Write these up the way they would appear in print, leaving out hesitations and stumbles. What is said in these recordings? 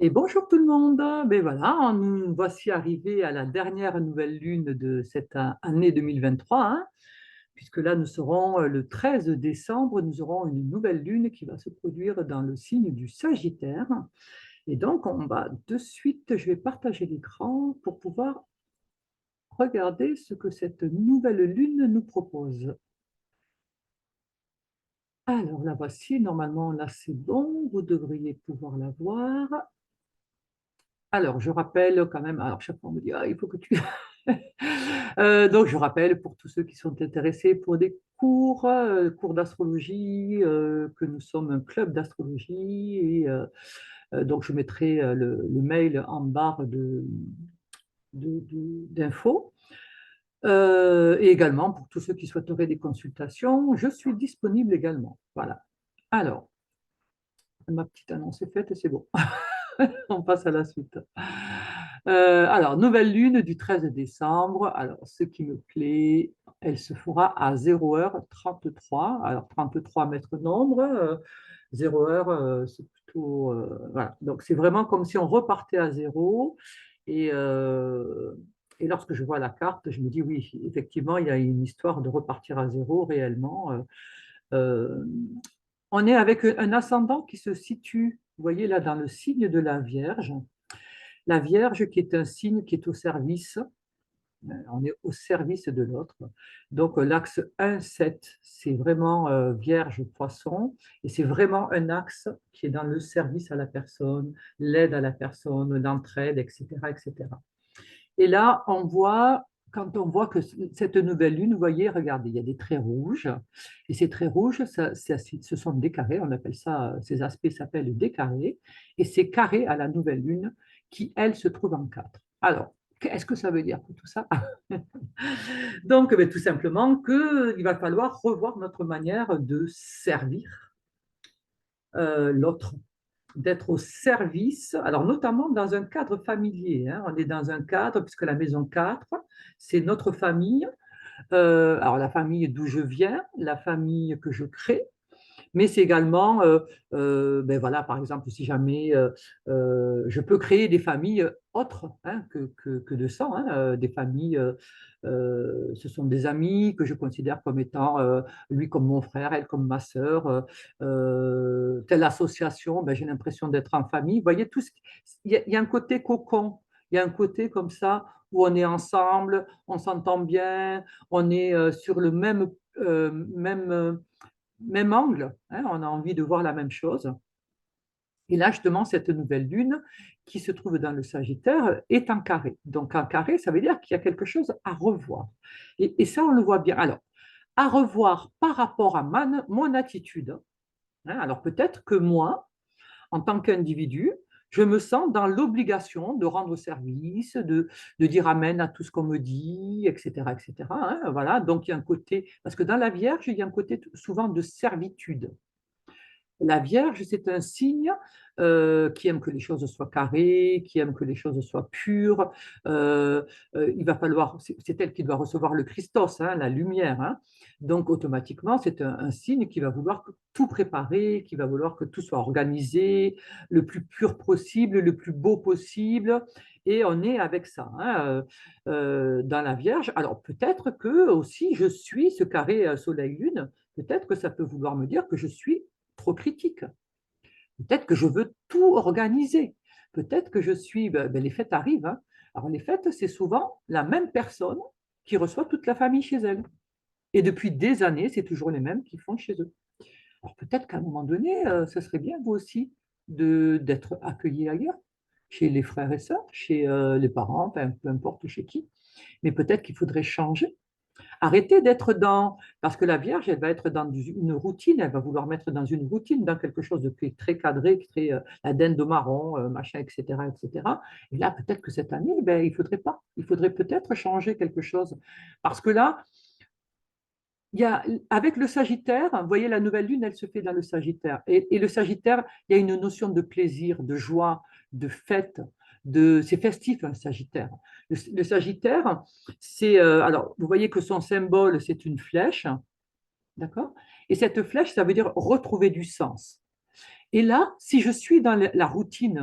Et bonjour tout le monde. Ben voilà, nous voici arrivés à la dernière nouvelle lune de cette année 2023, hein, puisque là nous serons le 13 décembre, nous aurons une nouvelle lune qui va se produire dans le signe du Sagittaire. Et donc on va de suite, je vais partager l'écran pour pouvoir regarder ce que cette nouvelle lune nous propose. Alors la voici, normalement là c'est bon, vous devriez pouvoir la voir. Alors, je rappelle quand même, alors chaque fois on me dit, ah, il faut que tu... donc, je rappelle pour tous ceux qui sont intéressés pour des cours d'astrologie, que nous sommes un club d'astrologie. Et donc, je mettrai le mail en barre d'infos. Et également, pour tous ceux qui souhaiteraient des consultations, je suis disponible également. Voilà. Alors, ma petite annonce est faite et c'est bon. On passe à la suite. Alors, nouvelle lune du 13 décembre. Alors, ce qui me plaît, elle se fera à 0h33. Alors, 33 mètres nombre, 0h, c'est plutôt. Voilà. Donc, c'est vraiment comme si on repartait à zéro. Et, euh, et lorsque je vois la carte, je me dis oui, effectivement, il y a une histoire de repartir à zéro réellement. Euh, on est avec un ascendant qui se situe, vous voyez là, dans le signe de la Vierge. La Vierge qui est un signe qui est au service, on est au service de l'autre. Donc l'axe 1-7, c'est vraiment Vierge-Poisson, et c'est vraiment un axe qui est dans le service à la personne, l'aide à la personne, l'entraide, etc., etc. Et là, quand on voit que cette nouvelle lune, vous voyez, regardez, il y a des traits rouges. Et ces traits rouges, ce sont des carrés. On appelle ça, ces aspects s'appellent des carrés. Et ces carrés à la nouvelle lune qui, elle, se trouve en 4. Alors, qu'est-ce que ça veut dire pour tout ça? Donc, tout simplement qu'il va falloir revoir notre manière de servir l'autre, d'être au service, alors notamment dans un cadre familier, hein. On est dans un cadre, puisque la maison 4, c'est notre famille. Alors la famille d'où je viens, la famille que je crée, mais c'est également, ben voilà, par exemple, si jamais je peux créer des familles autres, hein, que de sang, hein, des familles, ce sont des amis que je considère comme étant, lui comme mon frère, elle comme ma sœur, telle association, ben, j'ai l'impression d'être en famille. Vous voyez, il y a un côté cocon, il y a un côté comme ça où on est ensemble, on s'entend bien, on est sur le même angle, hein, on a envie de voir la même chose. Et là, justement, cette nouvelle lune qui se trouve dans le Sagittaire est en carré. Donc, en carré, ça veut dire qu'il y a quelque chose à revoir. Et ça, on le voit bien. Alors, à revoir par rapport à mon attitude, hein. Alors, peut-être que moi, en tant qu'individu, je me sens dans l'obligation de rendre service, de dire amen à tout ce qu'on me dit, etc., etc., hein, voilà. Donc, il y a un côté, parce que dans la Vierge, il y a un côté souvent de servitude. La Vierge, c'est un signe qui aime que les choses soient carrées, qui aime que les choses soient pures. Il va falloir, c'est elle qui doit recevoir le Christos, hein, la lumière, hein. Donc, automatiquement, c'est un signe qui va vouloir tout préparer, qui va vouloir que tout soit organisé, le plus pur possible, le plus beau possible. Et on est avec ça, hein, dans la Vierge. Alors, peut-être que aussi, je suis ce carré Soleil-Lune, peut-être que ça peut vouloir me dire que je suis trop critique. Peut-être que je veux tout organiser. Peut-être que je suis. Les fêtes arrivent, hein. Alors, les fêtes, c'est souvent la même personne qui reçoit toute la famille chez elle. Et depuis des années, c'est toujours les mêmes qui font chez eux. Alors, peut-être qu'à un moment donné, ce serait bien, vous aussi, d'être accueilli ailleurs, chez les frères et sœurs, chez les parents, enfin, peu importe chez qui. Mais peut-être qu'il faudrait changer. Arrêtez d'être dans, parce que la Vierge, elle va être dans une routine, elle va vouloir mettre dans une routine, dans quelque chose de très cadré, très la dinde de marron, machin, etc., etc. Et cetera. Et là, peut-être que cette année, ben, il faudrait pas. Il faudrait peut-être changer quelque chose. Parce que là, avec le Sagittaire, vous voyez, la nouvelle lune, elle se fait dans le Sagittaire. Et le Sagittaire, il y a une notion de plaisir, de joie, de fête, c'est festif, un Sagittaire. Le Sagittaire, alors, vous voyez que son symbole, c'est une flèche, d'accord? Et cette flèche, ça veut dire retrouver du sens. Et là, si je suis dans la routine,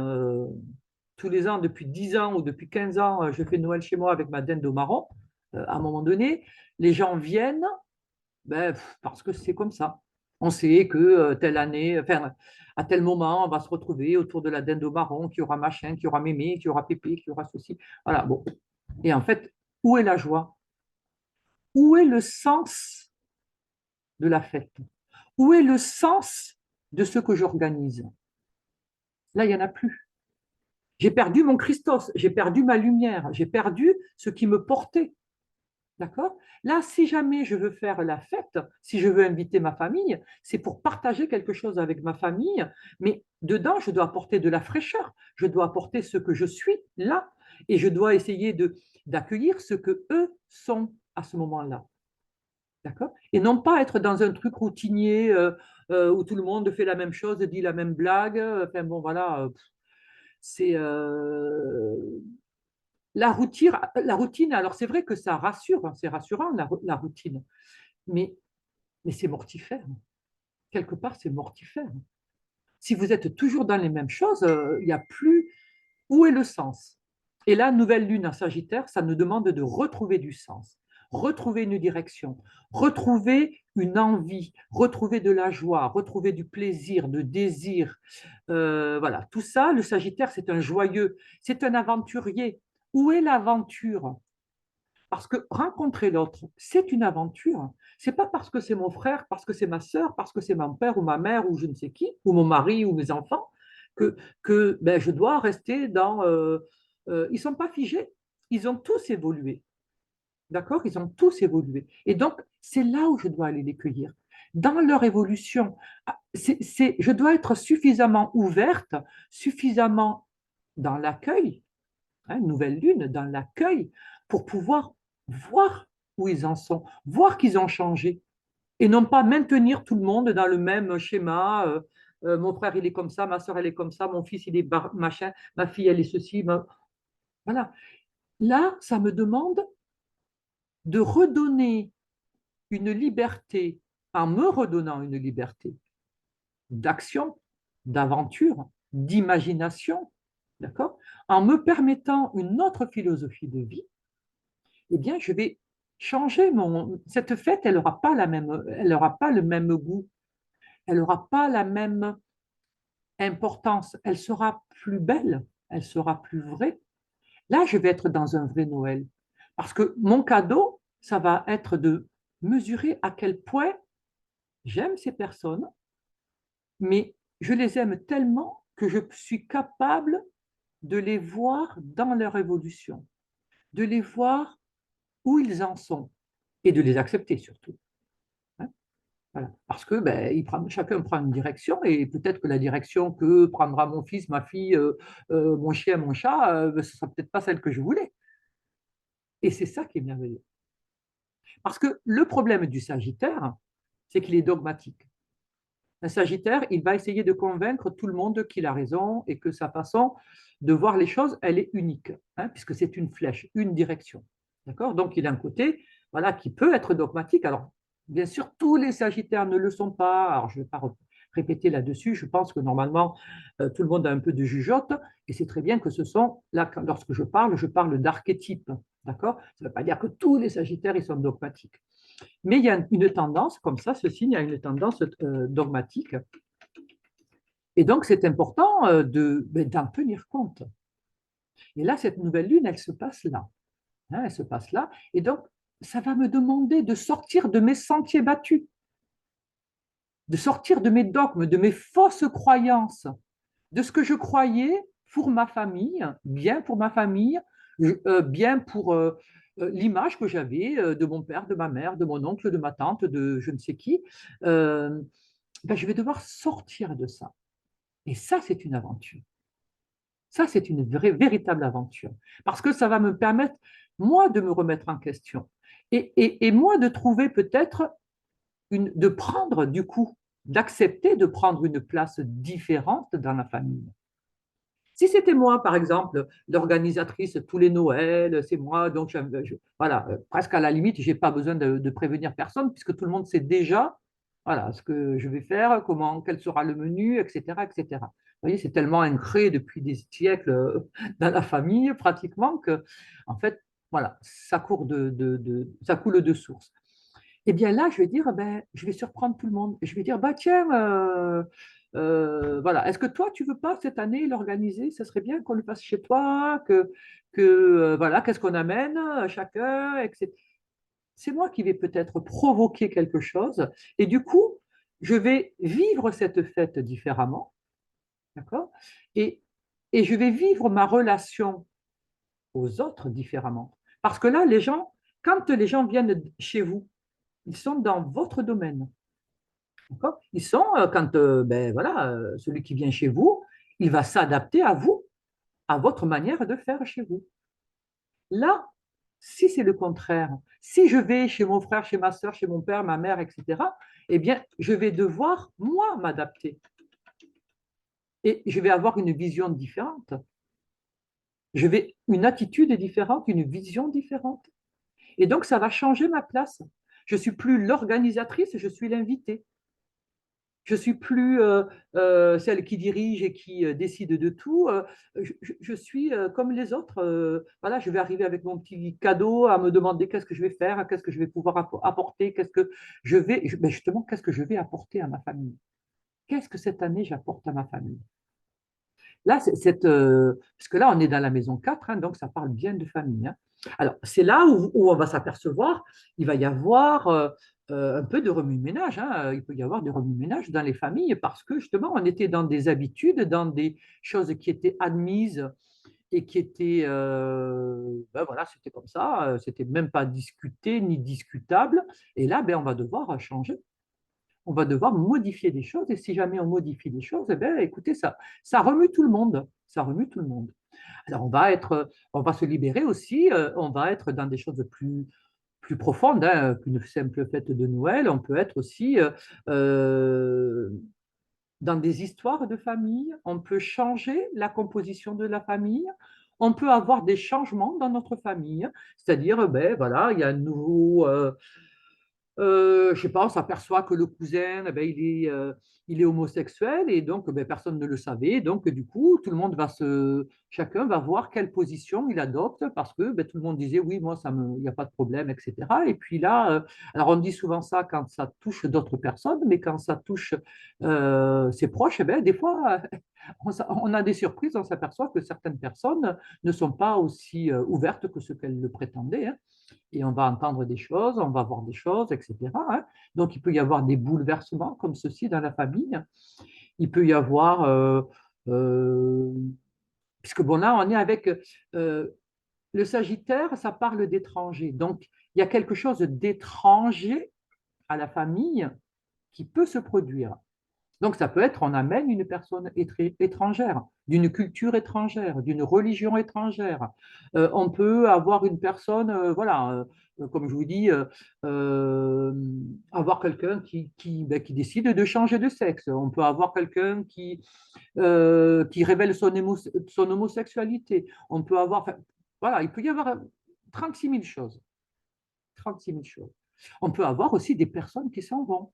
tous les ans, depuis 10 ans ou depuis 15 ans, je fais Noël chez moi avec ma dinde au marron, à un moment donné, les gens viennent ben, parce que c'est comme ça. On sait que telle année, enfin, à tel moment, on va se retrouver autour de la dinde au marron, qu'il y aura machin, qu'il y aura mémé, qu'il y aura pépé, qu'il y aura ceci. Voilà, bon. Et en fait, où est la joie? Où est le sens de la fête? Où est le sens de ce que j'organise? Là, il n'y en a plus. J'ai perdu mon Christos, j'ai perdu ma lumière, j'ai perdu ce qui me portait. D'accord? Là, si jamais je veux faire la fête, si je veux inviter ma famille, c'est pour partager quelque chose avec ma famille, mais dedans, je dois apporter de la fraîcheur, je dois apporter ce que je suis là, et je dois essayer d'accueillir ce que eux sont à ce moment-là. D'accord? Et non pas être dans un truc routinier où tout le monde fait la même chose, dit la même blague. Enfin bon, voilà, c'est la routine, alors c'est vrai que ça rassure, hein, c'est rassurant la routine, mais, mais c'est mortifère. Quelque part, c'est mortifère. Si vous êtes toujours dans les mêmes choses, il n'y a plus où est le sens. Et là, nouvelle lune en Sagittaire, ça nous demande de retrouver du sens, retrouver une direction, retrouver une envie, retrouver de la joie, retrouver du plaisir, de désir. Voilà, tout ça, le Sagittaire, c'est un joyeux, c'est un aventurier. Où est l'aventure? Parce que rencontrer l'autre, c'est une aventure. C'est pas parce que c'est mon frère, parce que c'est ma sœur, parce que c'est mon père ou ma mère ou je ne sais qui, ou mon mari ou mes enfants, que ben, je dois rester dans. Ils ne sont pas figés, ils ont tous évolué. D'accord? Ils ont tous évolué. Et donc, c'est là où je dois aller les cueillir. Dans leur évolution, je dois être suffisamment ouverte, suffisamment dans l'accueil, hein, nouvelle lune, dans l'accueil, pour pouvoir voir où ils en sont, voir qu'ils ont changé, et non pas maintenir tout le monde dans le même schéma. Mon frère, il est comme ça, ma soeur, elle est comme ça, mon fils, il est machin, ma fille, elle est ceci. Voilà. Là, ça me demande de redonner une liberté, en me redonnant une liberté d'action, d'aventure, d'imagination, d'accord? En me permettant une autre philosophie de vie, eh bien, je vais changer mon. Cette fête, elle n'aura pas elle aura pas le même goût, elle n'aura pas la même importance, elle sera plus belle, elle sera plus vraie. Là, je vais être dans un vrai Noël. Parce que mon cadeau, ça va être de mesurer à quel point j'aime ces personnes, mais je les aime tellement que je suis capable de les voir dans leur évolution, de les voir où ils en sont et de les accepter surtout. Hein. Voilà. Parce que ben, chacun prend une direction et peut-être que la direction que prendra mon fils, ma fille, mon chien, mon chat, ce ne sera peut-être pas celle que je voulais. Et c'est ça qui est merveilleux. Parce que le problème du Sagittaire, c'est qu'il est dogmatique. Un Sagittaire, il va essayer de convaincre tout le monde qu'il a raison et que sa façon de voir les choses, elle est unique, hein, puisque c'est une flèche, une direction. D'accord? Donc, il a un côté voilà, qui peut être dogmatique. Alors, bien sûr, tous les Sagittaires ne le sont pas. Alors, je ne vais pas répéter là-dessus. Je pense que normalement, tout le monde a un peu de jugeote. Et c'est très bien que ce sont, là, lorsque je parle d'archétypes. D'accord? Ça ne veut pas dire que tous les Sagittaires, ils sont dogmatiques. Mais il y a une tendance, comme ça, ce signe a une tendance dogmatique. Et donc, c'est important d'en tenir compte. Et là, cette nouvelle lune, elle se passe là. Hein, elle se passe là. Et donc, ça va me demander de sortir de mes sentiers battus, de sortir de mes dogmes, de mes fausses croyances, de ce que je croyais pour ma famille, bien pour ma famille, bien pour l'image que j'avais de mon père, de ma mère, de mon oncle, de ma tante, de je ne sais qui. Euh, ben, je vais devoir sortir de ça. Et ça, c'est une aventure. Ça, c'est une véritable aventure. Parce que ça va me permettre, moi, de me remettre en question. Et moi, de trouver peut-être, de prendre du coup, d'accepter de prendre une place différente dans la famille. Si c'était moi, par exemple, l'organisatrice tous les Noëls, c'est moi, donc voilà, presque à la limite, je n'ai pas besoin de prévenir personne, puisque tout le monde sait déjà, Voilà, ce que je vais faire, comment, quel sera le menu, etc., etc. Vous voyez, c'est tellement ancré depuis des siècles dans la famille, pratiquement, que, en fait, voilà, ça coule de source. Et bien là, je vais dire, ben, je vais surprendre tout le monde. Je vais dire, bah tiens, voilà, est-ce que toi, tu veux pas cette année l'organiser? Ça serait bien qu'on le fasse chez toi, voilà, qu'est-ce qu'on amène chacun, etc. C'est moi qui vais peut-être provoquer quelque chose. Et du coup, je vais vivre cette fête différemment, d'accord? Et, et je vais vivre ma relation aux autres différemment. Parce que là, quand les gens viennent chez vous, ils sont dans votre domaine. D'accord. Ils sont, quand ben, voilà, celui qui vient chez vous, il va s'adapter à vous, à votre manière de faire chez vous. Là, si c'est le contraire, si je vais chez mon frère, chez ma soeur, chez mon père, ma mère, etc., eh bien, je vais devoir, moi, m'adapter. Et je vais avoir une vision différente. Une attitude différente, une vision différente. Et donc, ça va changer ma place. Je ne suis plus l'organisatrice, je suis l'invité. Je suis plus celle qui dirige et qui décide de tout. Je suis comme les autres. Voilà, je vais arriver avec mon petit cadeau à me demander qu'est-ce que je vais faire, qu'est-ce que je vais pouvoir apporter, justement, qu'est-ce que je vais apporter à ma famille. Qu'est-ce que cette année j'apporte à ma famille? Là, parce que là, on est dans la maison 4, hein, donc ça parle bien de famille. Hein. Alors, c'est là où on va s'apercevoir, il va y avoir un peu de remue-ménage. Hein. Il peut y avoir des remue-ménage dans les familles parce que justement, on était dans des habitudes, dans des choses qui étaient admises et qui étaient, ben voilà, c'était comme ça, c'était même pas discuté ni discutable. Et là, ben, on va devoir changer, on va devoir modifier des choses. Et si jamais on modifie des choses, eh bien, écoutez, ça remue tout le monde. Ça remue tout le monde. Alors, on va se libérer aussi. On va être dans des choses plus profondes, hein, qu'une simple fête de Noël. On peut être aussi euh, dans des histoires de famille. On peut changer la composition de la famille. On peut avoir des changements dans notre famille. C'est-à-dire, ben voilà, il y a un nouveau, je sais pas, on s'aperçoit que le cousin, eh ben, il est homosexuel et donc ben, personne ne le savait. Donc du coup, chacun va voir quelle position il adopte parce que ben, tout le monde disait oui, moi, il n'y a pas de problème, etc. Et puis là, alors on dit souvent ça quand ça touche d'autres personnes, mais quand ça touche ses proches, eh ben, des fois, on a des surprises, on s'aperçoit que certaines personnes ne sont pas aussi ouvertes que ce qu'elles le prétendaient. Hein, et on va entendre des choses, on va voir des choses, etc. Hein. Donc, il peut y avoir des bouleversements comme ceci dans la famille. Il peut y avoir, euh, puisque bon, là, on est avec euh, le Sagittaire, ça parle d'étranger. Donc, il y a quelque chose d'étranger à la famille qui peut se produire. Donc, ça peut être, on amène une personne étrangère, d'une culture étrangère, d'une religion étrangère. On peut avoir une personne, voilà, comme je vous dis, euh, avoir quelqu'un ben, qui décide de changer de sexe. On peut avoir quelqu'un qui révèle son homosexualité. On peut avoir, enfin, voilà, il peut y avoir 36 000 choses. 36 000 choses. On peut avoir aussi des personnes qui s'en vont.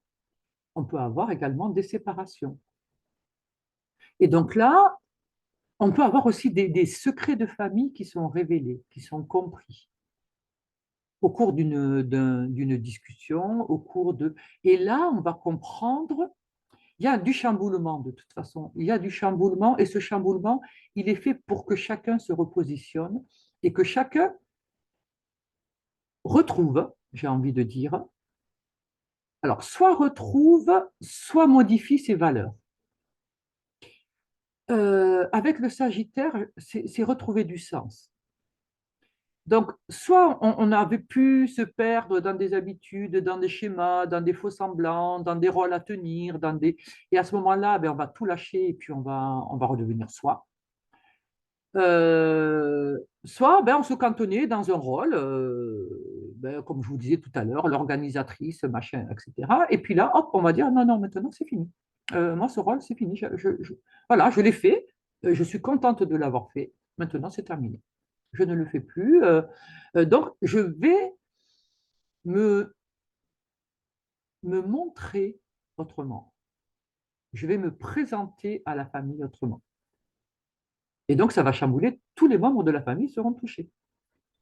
On peut avoir également des séparations. Et donc là, on peut avoir aussi des secrets de famille qui sont révélés, qui sont compris au cours d'une discussion, au cours de... Et là, on va comprendre, il y a du chamboulement de toute façon, il y a du chamboulement, et ce chamboulement, il est fait pour que chacun se repositionne et que chacun retrouve, j'ai envie de dire, alors soit retrouve, soit modifie ses valeurs. Avec le Sagittaire, c'est retrouver du sens. Donc, soit on avait pu se perdre dans des habitudes, dans des schémas, dans des faux semblants, dans des rôles à tenir, et à ce moment-là, ben, on va tout lâcher et puis on va redevenir soi. Soit ben, on se cantonnait dans un rôle, ben, comme je vous disais tout à l'heure, l'organisatrice, machin, etc. Et puis là, hop, on va dire non, non, maintenant c'est fini. Moi, ce rôle, c'est fini. Voilà, je l'ai fait. Je suis contente de l'avoir fait. Maintenant, c'est terminé. Je ne le fais plus. Donc, je vais me, me montrer. autrement. Je vais me présenter à la famille autrement. Et donc, ça va chambouler, tous les membres de la famille seront touchés.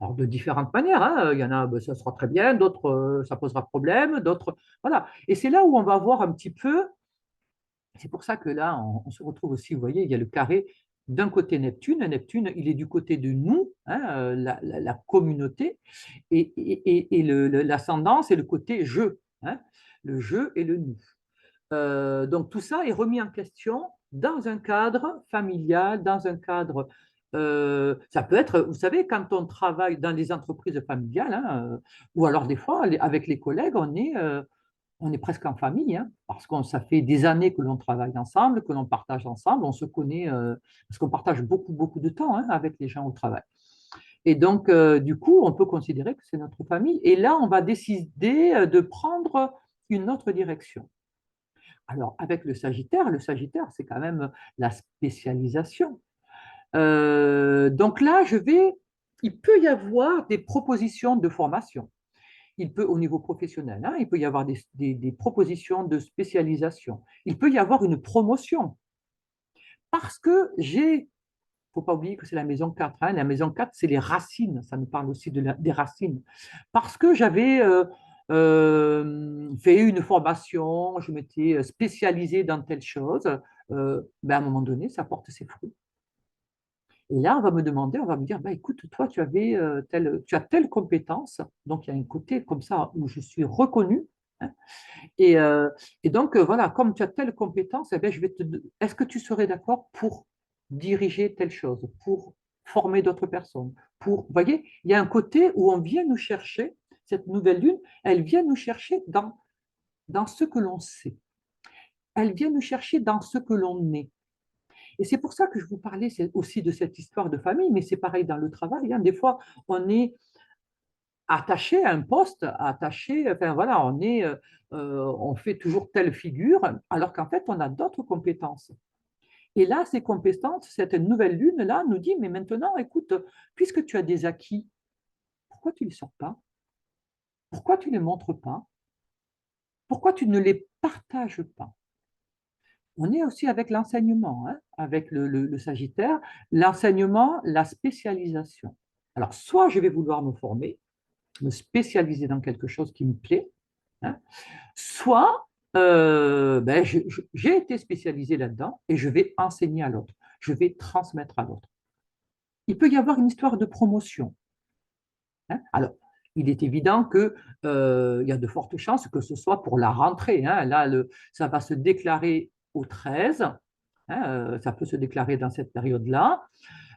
Alors, de différentes manières, hein. Il y en a, ben, ça sera très bien, d'autres, ça posera problème, d'autres, voilà. Et c'est là où on va voir un petit peu, c'est pour ça que là, on se retrouve aussi, vous voyez, il y a le carré d'un côté Neptune. Neptune, il est du côté de nous, hein, la communauté, et l'ascendant, c'est le côté je, hein, le je et le nous. Donc tout ça est remis en question dans un cadre familial, dans un cadre, ça peut être, vous savez, quand on travaille dans les entreprises familiales, hein, ou alors des fois avec les collègues, on est presque en famille, hein, parce que ça fait des années que l'on travaille ensemble, que l'on partage ensemble, on se connaît, parce qu'on partage beaucoup, beaucoup de temps, hein, avec les gens au travail. Et donc, du coup, on peut considérer que c'est notre famille. Et là, on va décider de prendre une autre direction. Alors, avec le Sagittaire, c'est quand même la spécialisation. Donc là, il peut y avoir des propositions de formation. Il peut, au niveau professionnel, hein, il peut y avoir des propositions de spécialisation. Il peut y avoir une promotion. Parce que il ne faut pas oublier que c'est la maison 4. Hein. La maison 4, c'est les racines. Ça nous parle aussi des racines. Parce que j'avais fait une formation, je m'étais spécialisée dans telle chose, ben à un moment donné, ça porte ses fruits. Et là, on va me demander, on va me dire, bah, écoute, toi, tu as telle compétence, donc il y a un côté comme ça où je suis reconnue. Hein, et, euh, et donc, voilà, comme tu as telle compétence, eh bien, est-ce que tu serais d'accord pour diriger telle chose, pour former d'autres personnes, vous voyez, il y a un côté où on vient nous chercher, cette nouvelle lune, elle vient nous chercher dans ce que l'on sait. Elle vient nous chercher dans ce que l'on est. Et c'est pour ça que je vous parlais aussi de cette histoire de famille, mais c'est pareil dans le travail. Hein. Des fois, on est attaché à un poste, attaché, enfin voilà, on fait toujours telle figure, alors qu'en fait, on a d'autres compétences. Et là, ces compétences, cette nouvelle lune-là nous dit, mais maintenant, écoute, puisque tu as des acquis, pourquoi tu ne les sors pas? Pourquoi tu ne les montres pas? Pourquoi tu ne les partages pas? On est aussi avec l'enseignement, hein, avec le Sagittaire, l'enseignement, la spécialisation. Alors, soit je vais vouloir me former, me spécialiser dans quelque chose qui me plaît, hein, soit ben, j'ai été spécialisé là-dedans et je vais enseigner à l'autre, je vais transmettre à l'autre. Il peut y avoir une histoire de promotion. Hein. Alors, il est évident qu'il y a de fortes chances que ce soit pour la rentrée. Hein. Là, ça va se déclarer au 13, hein, ça peut se déclarer dans cette période-là,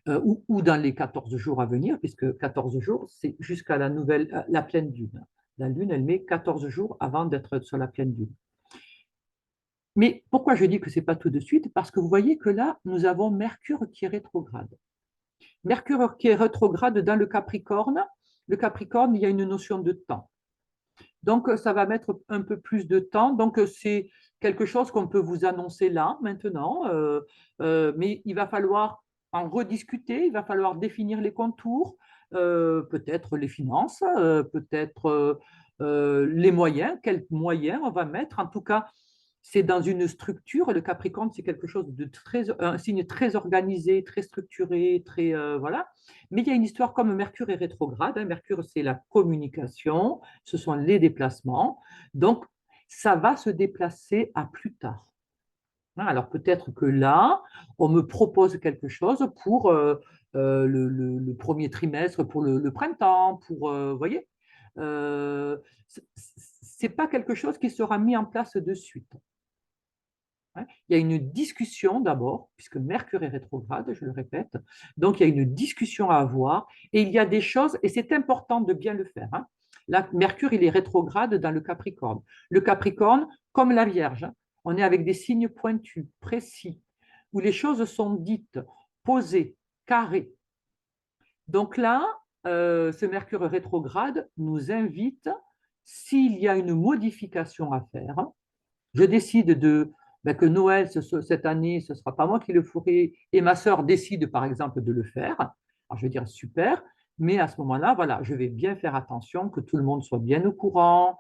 ou dans les 14 jours à venir, puisque 14 jours, c'est jusqu'à la pleine lune. La lune, elle met 14 jours avant d'être sur la pleine lune. Mais pourquoi je dis que ce n'est pas tout de suite? Parce que vous voyez que là, nous avons Mercure qui est rétrograde. Mercure qui est rétrograde dans le Capricorne. Le Capricorne, il y a une notion de temps. Donc, ça va mettre un peu plus de temps. Donc, c'est quelque chose qu'on peut vous annoncer là, maintenant. Mais il va falloir en rediscuter, il va falloir définir les contours, peut-être les finances, peut-être les moyens, quels moyens on va mettre. En tout cas, c'est dans une structure. Le Capricorne, c'est quelque chose un signe très organisé, très structuré, très voilà. Mais il y a une histoire comme Mercure est rétrograde. Hein. Mercure, c'est la communication, ce sont les déplacements. Donc, ça va se déplacer à plus tard. Hein. Alors peut-être que là, on me propose quelque chose pour le premier trimestre, pour le printemps, pour, vous voyez, c'est pas quelque chose qui sera mis en place de suite. Hein. Il y a une discussion d'abord, puisque Mercure est rétrograde, je le répète. Donc, il y a une discussion à avoir et il y a des choses, et c'est important de bien le faire. Hein. Là, Mercure, il est rétrograde dans le Capricorne. Le Capricorne, comme la Vierge, hein, on est avec des signes pointus, précis, où les choses sont dites, posées, carrées. Donc là, ce Mercure rétrograde nous invite, s'il y a une modification à faire, je décide que Noël, cette année, ce ne sera pas moi qui le ferai, et ma sœur décide, par exemple, de le faire. Alors, je vais dire super, mais à ce moment-là, voilà, je vais bien faire attention que tout le monde soit bien au courant,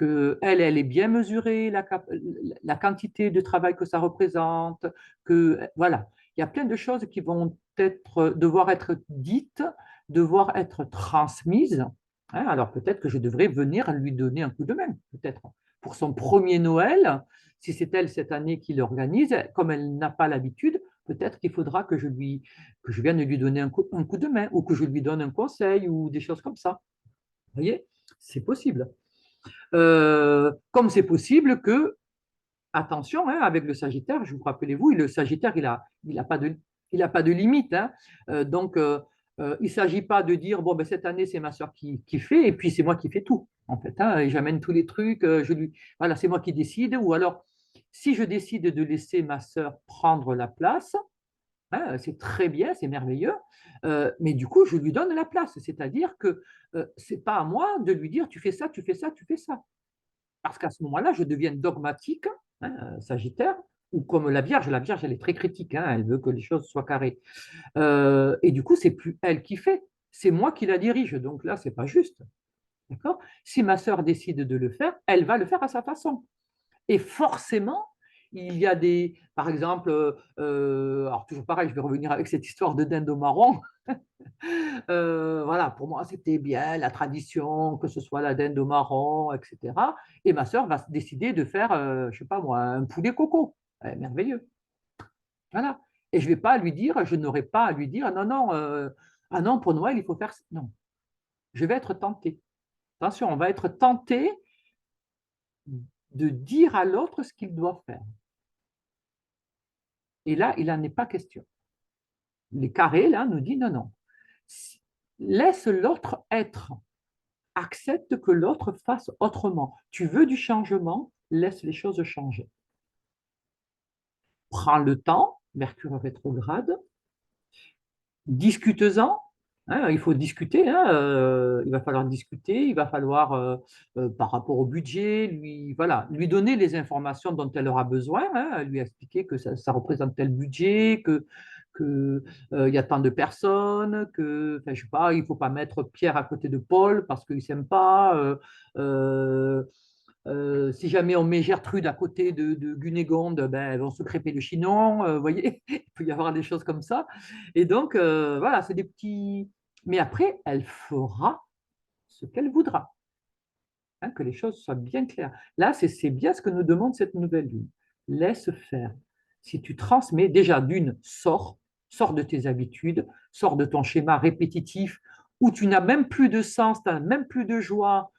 elle est bien mesurée, la quantité de travail que ça représente, que voilà, il y a plein de choses qui vont devoir être dites, devoir être transmises. Hein. Alors peut-être que je devrais venir lui donner un coup de main, peut-être pour son premier Noël, si c'est elle cette année qui l'organise, comme elle n'a pas l'habitude, peut-être qu'il faudra que je vienne lui donner un coup de main ou que je lui donne un conseil ou des choses comme ça. Vous voyez, c'est possible. Comme c'est possible que, attention, hein, avec le Sagittaire, je vous rappelez-vous, le Sagittaire, il a pas de limite. Hein. Donc, il ne s'agit pas de dire, bon, ben, cette année, c'est ma soeur qui fait, et puis c'est moi qui fais tout, en fait. Hein, et j'amène tous les trucs, voilà, c'est moi qui décide. Ou alors, si je décide de laisser ma soeur prendre la place, hein, c'est très bien, c'est merveilleux, mais du coup, je lui donne la place. C'est-à-dire que ce n'est pas à moi de lui dire, tu fais ça, tu fais ça, tu fais ça. Parce qu'à ce moment-là, je deviens dogmatique, hein, Sagittaire, ou comme la Vierge, elle est très critique, hein, elle veut que les choses soient carrées. Et du coup, c'est plus elle qui fait, c'est moi qui la dirige. Donc là, c'est pas juste. D'accord. Si ma sœur décide de le faire, elle va le faire à sa façon. Et forcément, il y a par exemple, alors toujours pareil, je vais revenir avec cette histoire de dinde au marron. Voilà, pour moi, c'était bien la tradition, que ce soit la dinde au marron, etc. Et ma sœur va décider de faire, je sais pas moi, un poulet coco. Merveilleux. Voilà. Et je vais pas lui dire, je n'aurai pas à lui dire, non, non, ah non, pour Noël, il faut faire. Non, je vais être tenté. Attention, on va être tenté de dire à l'autre ce qu'il doit faire. Et là, il n'en est pas question. Les carrés, là, nous disent non, non. Laisse l'autre être. Accepte que l'autre fasse autrement. Tu veux du changement, laisse les choses changer. Prends le temps, Mercure rétrograde, discute-en. Hein, il faut discuter, hein, il va falloir discuter, il va falloir, par rapport au budget, voilà, lui donner les informations dont elle aura besoin, hein, lui expliquer que ça représente tel budget, que, y a tant de personnes, que, enfin, je sais pas, il ne faut pas mettre Pierre à côté de Paul parce qu'ils ne s'aiment pas. Euh, si jamais on met Gertrude à côté de Gunégonde, ben, elles vont se crêper le chinon. Vous voyez, il peut y avoir des choses comme ça. Et donc, voilà, c'est des petits. Mais après, elle fera ce qu'elle voudra, hein, que les choses soient bien claires. Là, c'est bien ce que nous demande cette nouvelle lune. Laisse faire. Si tu transmets, déjà d'une, sors de tes habitudes, sors de ton schéma répétitif où tu n'as même plus de sens, tu n'as même plus de joie,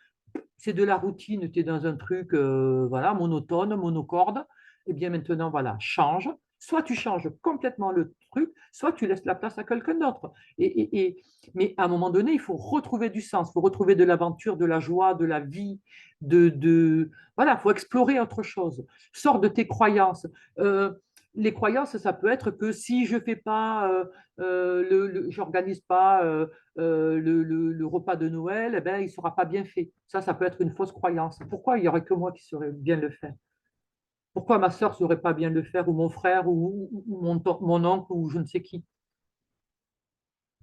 c'est de la routine, tu es dans un truc voilà, monotone, monocorde, et bien maintenant, voilà, change. Soit tu changes complètement le truc, soit tu laisses la place à quelqu'un d'autre. Mais à un moment donné, il faut retrouver du sens, il faut retrouver de l'aventure, de la joie, de la vie, voilà, il faut explorer autre chose. Sors de tes croyances. Les croyances, ça peut être que si je fais pas, j'organise pas le repas de Noël, eh ben, il ne sera pas bien fait. Ça peut être une fausse croyance. Pourquoi il n'y aurait que moi qui saurais bien le faire? Pourquoi ma sœur ne saurait pas bien le faire, ou mon frère, ou mon oncle, ou je ne sais qui?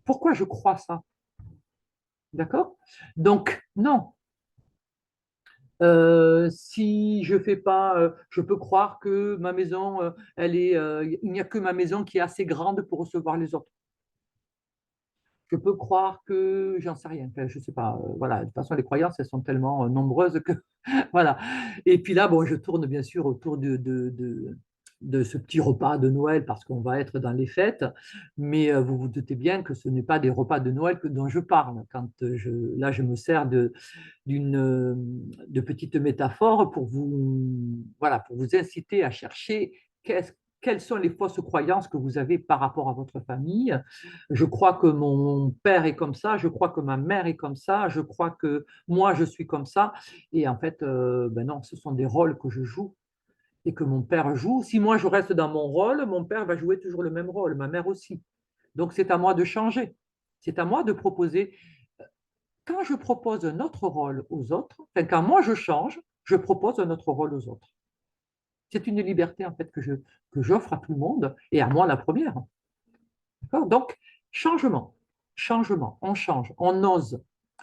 Pourquoi je crois ça? D'accord? Donc, non. Si je fais pas, je peux croire que ma maison, il n'y a que ma maison qui est assez grande pour recevoir les autres. Je peux croire que, j'en sais rien, enfin, je sais pas, voilà, de toute façon, les croyances, elles sont tellement nombreuses que, voilà. Et puis là, bon, je tourne bien sûr autour de ce petit repas de Noël parce qu'on va être dans les fêtes, mais vous vous doutez bien que ce n'est pas des repas de Noël dont je parle. Quand là, je me sers de petites métaphores pour vous, voilà, pour vous inciter à chercher quelles sont les fausses croyances que vous avez par rapport à votre famille. Je crois que mon père est comme ça, je crois que ma mère est comme ça, je crois que moi je suis comme ça. Et en fait, ben non, ce sont des rôles que je joue et que mon père joue. Si moi je reste dans mon rôle, mon père va jouer toujours le même rôle, ma mère aussi. Donc c'est à moi de changer. C'est à moi de proposer. Quand je propose un autre rôle aux autres, enfin, quand moi je change, je propose un autre rôle aux autres. C'est une liberté en fait que j'offre à tout le monde et à moi la première. Donc, changement, changement, on change, on ose,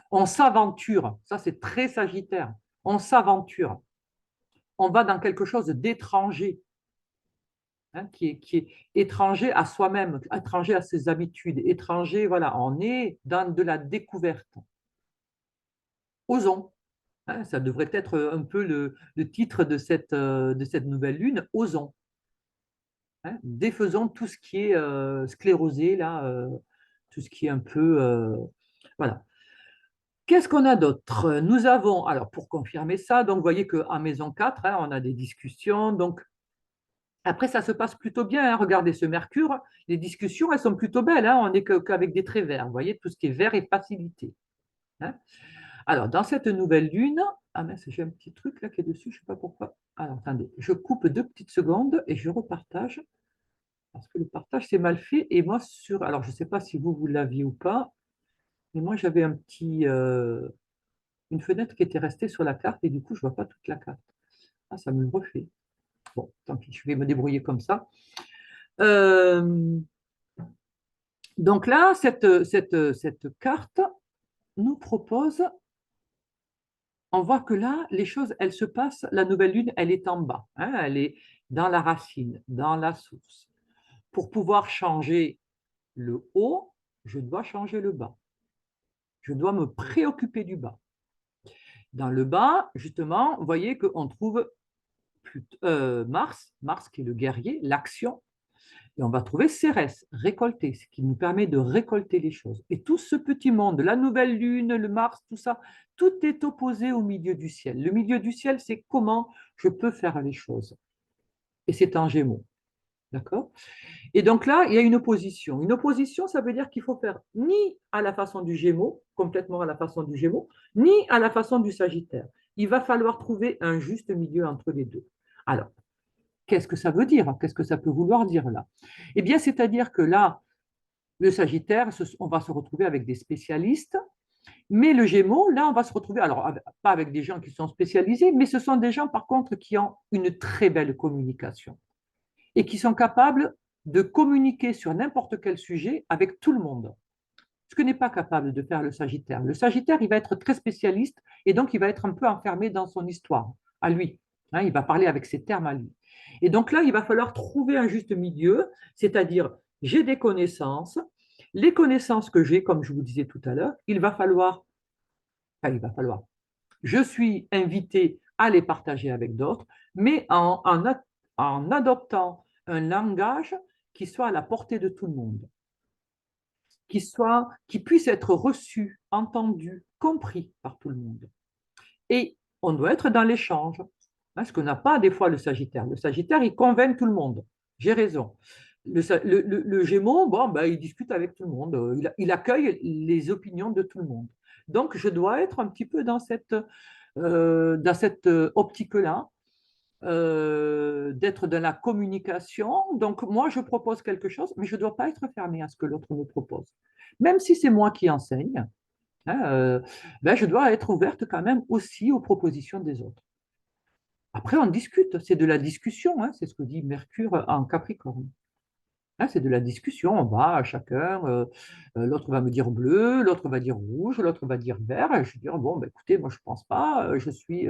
on s'aventure. Ça, c'est très sagittaire. on s'aventure, on va dans quelque chose d'étranger, hein, qui est étranger à soi-même, étranger à ses habitudes, étranger, voilà, on est dans de la découverte. Osons, hein, ça devrait être un peu le titre de cette nouvelle lune, osons, hein, défaisons tout ce qui est sclérosé, là, tout ce qui est un peu... voilà. Qu'est-ce qu'on a d'autre? Nous avons, alors pour confirmer ça, donc vous voyez qu'en maison 4, hein, on a des discussions, donc après, ça se passe plutôt bien, hein. Regardez ce Mercure, les discussions, elles sont plutôt belles, hein. On n'est qu'avec des traits verts. Vous voyez, tout ce qui est vert est facilité, hein. Alors, dans cette nouvelle lune, ah mince, j'ai un petit truc là qui est dessus, je ne sais pas pourquoi. Alors, attendez, je coupe 2 petites secondes et je repartage, parce que le partage, c'est mal fait. Et moi, alors, je ne sais pas si vous l'aviez ou pas, mais moi, j'avais une fenêtre qui était restée sur la carte et du coup, je ne vois pas toute la carte. Ah, ça me le refait. Bon, tant pis, je vais me débrouiller comme ça. Euh, Donc là, cette carte nous propose, on voit que là, les choses, elles se passent, la nouvelle lune, elle est en bas, hein, elle est dans la racine, dans la source. Pour pouvoir changer le haut, je dois changer le bas. Je dois me préoccuper du bas. Dans le bas, justement, vous voyez qu'on trouve Mars qui est le guerrier, l'action. Et on va trouver Cérès, récolter, ce qui nous permet de récolter les choses. Et tout ce petit monde, la nouvelle lune, le Mars, tout ça, tout est opposé au milieu du ciel. Le milieu du ciel, c'est comment je peux faire les choses. Et c'est en Gémeaux. D'accord? Et donc là, il y a une opposition. Une opposition, ça veut dire qu'il faut faire ni à la façon du Gémeaux, complètement à la façon du Gémeaux, ni à la façon du Sagittaire. Il va falloir trouver un juste milieu entre les deux. Alors, qu'est-ce que ça veut dire? Qu'est-ce que ça peut vouloir dire là? Eh bien, c'est-à-dire que là, le Sagittaire, on va se retrouver avec des spécialistes, mais le Gémeaux, là, on va se retrouver, alors pas avec des gens qui sont spécialisés, mais ce sont des gens, par contre, qui ont une très belle communication et qui sont capables de communiquer sur n'importe quel sujet avec tout le monde. Ce que n'est pas capable de faire le Sagittaire. Le Sagittaire, il va être très spécialiste et donc il va être un peu enfermé dans son histoire, à lui. Hein, il va parler avec ses termes à lui. Et donc là, il va falloir trouver un juste milieu, c'est-à-dire j'ai des connaissances, les connaissances que j'ai, comme je vous disais tout à l'heure, je suis invité à les partager avec d'autres, mais en adoptant un langage qui soit à la portée de tout le monde, qui puisse être reçu, entendu, compris par tout le monde. Et on doit être dans l'échange, hein, ce qu'on n'a pas des fois le Sagittaire. Le Sagittaire, il convainc tout le monde. J'ai raison. Le Gémeaux, bon, ben, il discute avec tout le monde. Il accueille les opinions de tout le monde. Donc, je dois être un petit peu dans cette optique-là, d'être dans la communication. Donc, moi, je propose quelque chose, mais je ne dois pas être fermé à ce que l'autre me propose. Même si c'est moi qui enseigne, hein, ben, je dois être ouverte quand même aussi aux propositions des autres. Après, on discute, c'est de la discussion, hein, c'est ce que dit Mercure en Capricorne. Hein, c'est de la discussion, on va chacun, l'autre va me dire bleu, l'autre va dire rouge, l'autre va dire vert, et je vais dire, bon, ben, écoutez, moi je ne pense pas, je suis,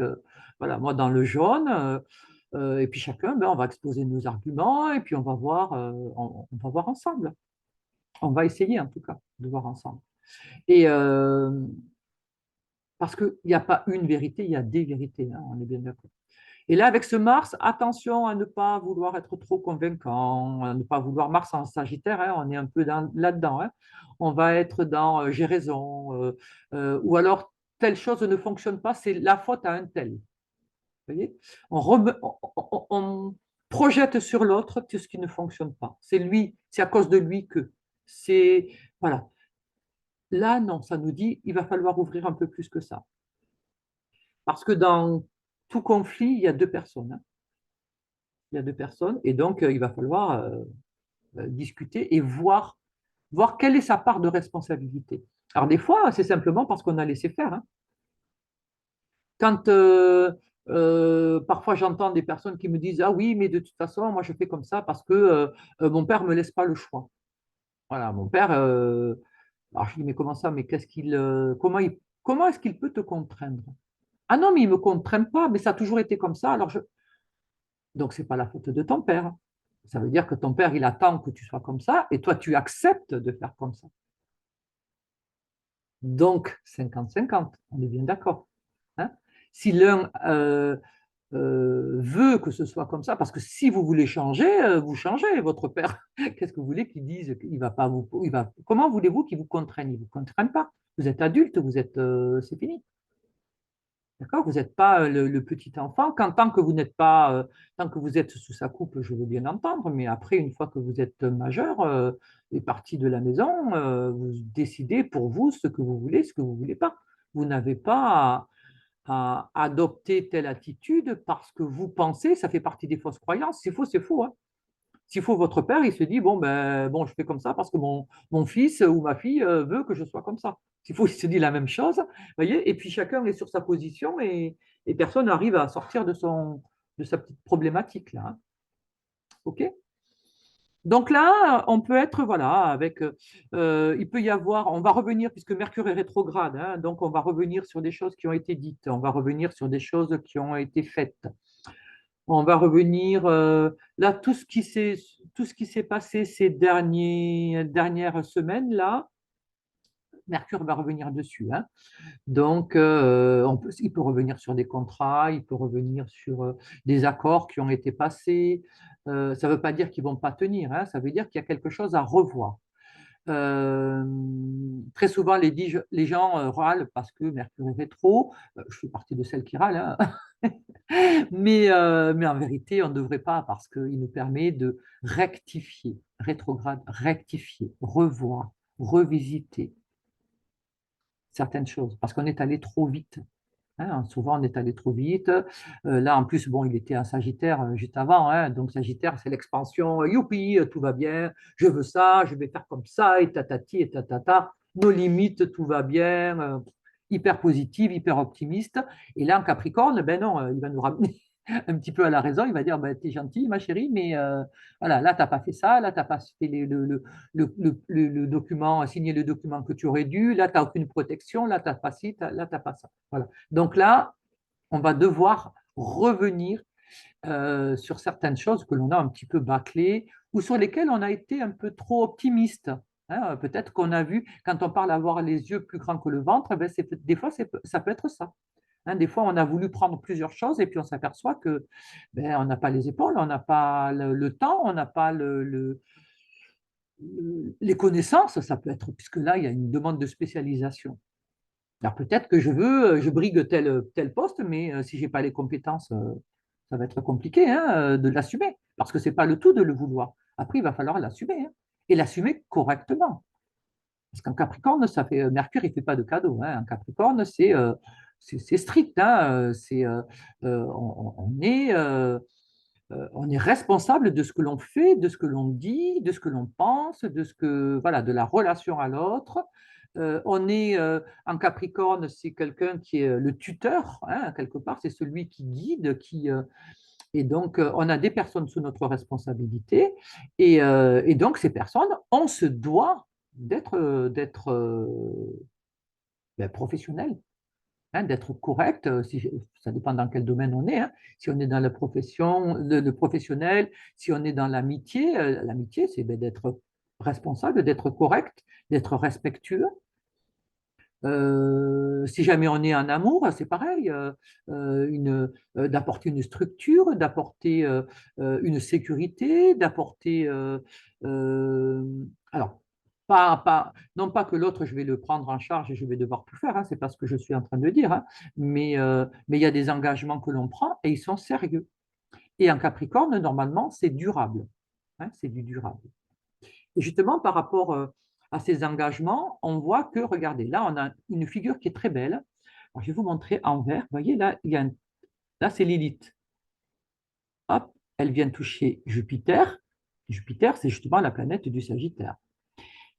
voilà, moi dans le jaune, et puis chacun, ben, on va exposer nos arguments, et puis on va voir ensemble. On va essayer en tout cas de voir ensemble. Et parce qu'il n'y a pas une vérité, il y a des vérités, hein, on est bien d'accord. Et là, avec ce Mars, attention à ne pas vouloir être trop convaincant, à ne pas vouloir Mars en Sagittaire, hein, on est un peu là-dedans, hein. On va être dans j'ai raison, ou alors telle chose ne fonctionne pas, c'est la faute à un tel. Vous voyez? On projette sur l'autre tout ce qui ne fonctionne pas. C'est lui, c'est à cause de lui que. C'est voilà. Là, non, ça nous dit il va falloir ouvrir un peu plus que ça. Parce que dans tout conflit, il y a 2 personnes, hein. Il y a 2 personnes, et donc il va falloir discuter et voir quelle est sa part de responsabilité. Alors des fois, c'est simplement parce qu'on a laissé faire, hein. Quand parfois j'entends des personnes qui me disent ah oui, mais de toute façon, moi je fais comme ça parce que mon père me laisse pas le choix. Voilà, mon père. Alors je dis mais comment ça, mais comment est-ce qu'il peut te contraindre? Ah non, mais ils ne me comprennent pas, mais ça a toujours été comme ça. Donc, ce n'est pas la faute de ton père. Ça veut dire que ton père, il attend que tu sois comme ça, et toi, tu acceptes de faire comme ça. Donc, 50-50, on est bien d'accord. Hein. Si l'un veut que ce soit comme ça, parce que si vous voulez changer, vous changez. Votre père, qu'est-ce que vous voulez qu'il dise? Il va pas vous, il va, comment voulez-vous qu'il vous contraigne? Il ne vous contraigne pas. Vous êtes adulte, c'est fini. D'accord? Vous n'êtes pas le petit enfant. Tant que vous n'êtes pas, tant que vous êtes sous sa coupe, je veux bien l'entendre, mais après, une fois que vous êtes majeur et parti de la maison, vous décidez pour vous ce que vous voulez, ce que vous ne voulez pas. Vous n'avez pas à adopter telle attitude parce que vous pensez, ça fait partie des fausses croyances. C'est faux. Hein. S'il faut, votre père, il se dit, bon, ben, bon, je fais comme ça parce que mon fils ou ma fille veut que je sois comme ça. S'il faut, il se dit la même chose, voyez, et puis chacun est sur sa position et personne n'arrive à sortir de sa petite problématique là. Hein. OK? Donc là, on peut être, voilà, il peut y avoir, on va revenir, puisque Mercure est rétrograde, hein, donc on va revenir sur des choses qui ont été dites, on va revenir sur des choses qui ont été faites. On va revenir là, tout ce qui s'est passé ces dernières semaines, là, Mercure va revenir dessus. Hein. Donc, il peut revenir sur des contrats, il peut revenir sur des accords qui ont été passés. Ça ne veut pas dire qu'ils ne vont pas tenir, hein, ça veut dire qu'il y a quelque chose à revoir. Euh, Très souvent, les gens râlent parce que Mercure est rétro. Je fais partie de celles qui râlent. Hein. Mais en vérité, on ne devrait pas parce qu'il nous permet de rectifier, rétrograde, rectifier, revoir, revisiter certaines choses parce qu'on est allé trop vite. Hein. Souvent, on est allé trop vite. Là, en plus, bon, il était un Sagittaire juste avant. Hein. Donc, Sagittaire, c'est l'expansion. Youpi, tout va bien. Je veux ça, je vais faire comme ça, et tatati, et tatata. Nos limites, tout va bien. Hyper positive, hyper optimiste. Et là, en Capricorne, ben non, il va nous ramener un petit peu à la raison. Il va dire, ben, t'es gentil, ma chérie, mais voilà, là, t'as pas fait ça. Là, t'as pas fait le document, signé le document que tu aurais dû. Là, t'as aucune protection. Là, t'as pas ci, là, t'as pas ça. Voilà. Donc là, on va devoir revenir sur certaines choses que l'on a un petit peu bâclées ou sur lesquelles on a été un peu trop optimiste. Hein. Peut-être qu'on a vu, quand on parle avoir les yeux plus grands que le ventre, ben des fois, ça peut être ça. Hein. Des fois, on a voulu prendre plusieurs choses et puis on s'aperçoit que ben, on n'a pas les épaules, on n'a pas le temps, on n'a pas les connaissances, ça peut être, puisque là, il y a une demande de spécialisation. Alors peut-être que je brigue tel poste, mais si je n'ai pas les compétences, ça va être compliqué hein, de l'assumer, parce que ce n'est pas le tout de le vouloir. Après, il va falloir l'assumer, hein, et l'assumer correctement. Parce qu'en Capricorne, Mercure, il ne fait pas de cadeaux. Hein. En Capricorne, c'est strict. Hein, on est responsable de ce que l'on fait, de ce que l'on dit, de ce que l'on pense, voilà, de la relation à l'autre. En Capricorne, c'est quelqu'un qui est le tuteur, hein, quelque part, c'est celui qui guide, et donc on a des personnes sous notre responsabilité, et donc ces personnes, on se doit d'être professionnel, hein, d'être correct, ça dépend dans quel domaine on est. Hein. Si on est dans la profession, le professionnel, si on est dans l'amitié, c'est d'être responsable, d'être correct, d'être respectueux. Si jamais on est en amour, c'est pareil, d'apporter une structure, d'apporter une sécurité, d'apporter. Euh, alors, non pas que l'autre, je vais le prendre en charge et je vais devoir tout faire, hein, c'est pas ce que je suis en train de dire, hein, mais il y a des engagements que l'on prend et ils sont sérieux. Et en Capricorne, normalement, c'est durable. Hein, c'est du durable. Et justement, par rapport à ces engagements, on voit que, regardez, là, on a une figure qui est très belle. Alors, je vais vous montrer en vert. Vous voyez, là, là c'est Lilith. Hop, elle vient toucher Jupiter. Jupiter, c'est justement la planète du Sagittaire.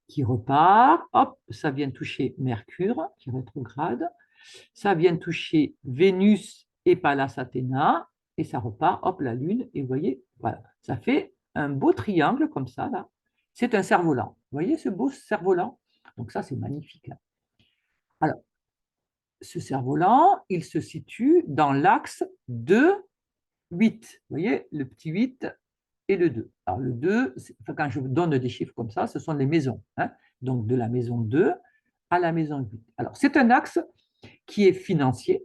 Qui repart. Hop, ça vient toucher Mercure, qui rétrograde. Ça vient toucher Vénus et Pallas Athéna. Et ça repart. Hop, la Lune. Et vous voyez, voilà. Ça fait un beau triangle comme ça, là. C'est un cerf-volant. Vous voyez ce beau cerf-volant? Donc ça, c'est magnifique. Hein. Alors, ce cerf-volant, il se situe dans l'axe 2, 8. Vous voyez, le petit 8 et le 2. Alors, le 2, enfin, quand je vous donne des chiffres comme ça, ce sont les maisons, hein. Donc, de la maison 2 à la maison 8. Alors, c'est un axe qui est financier,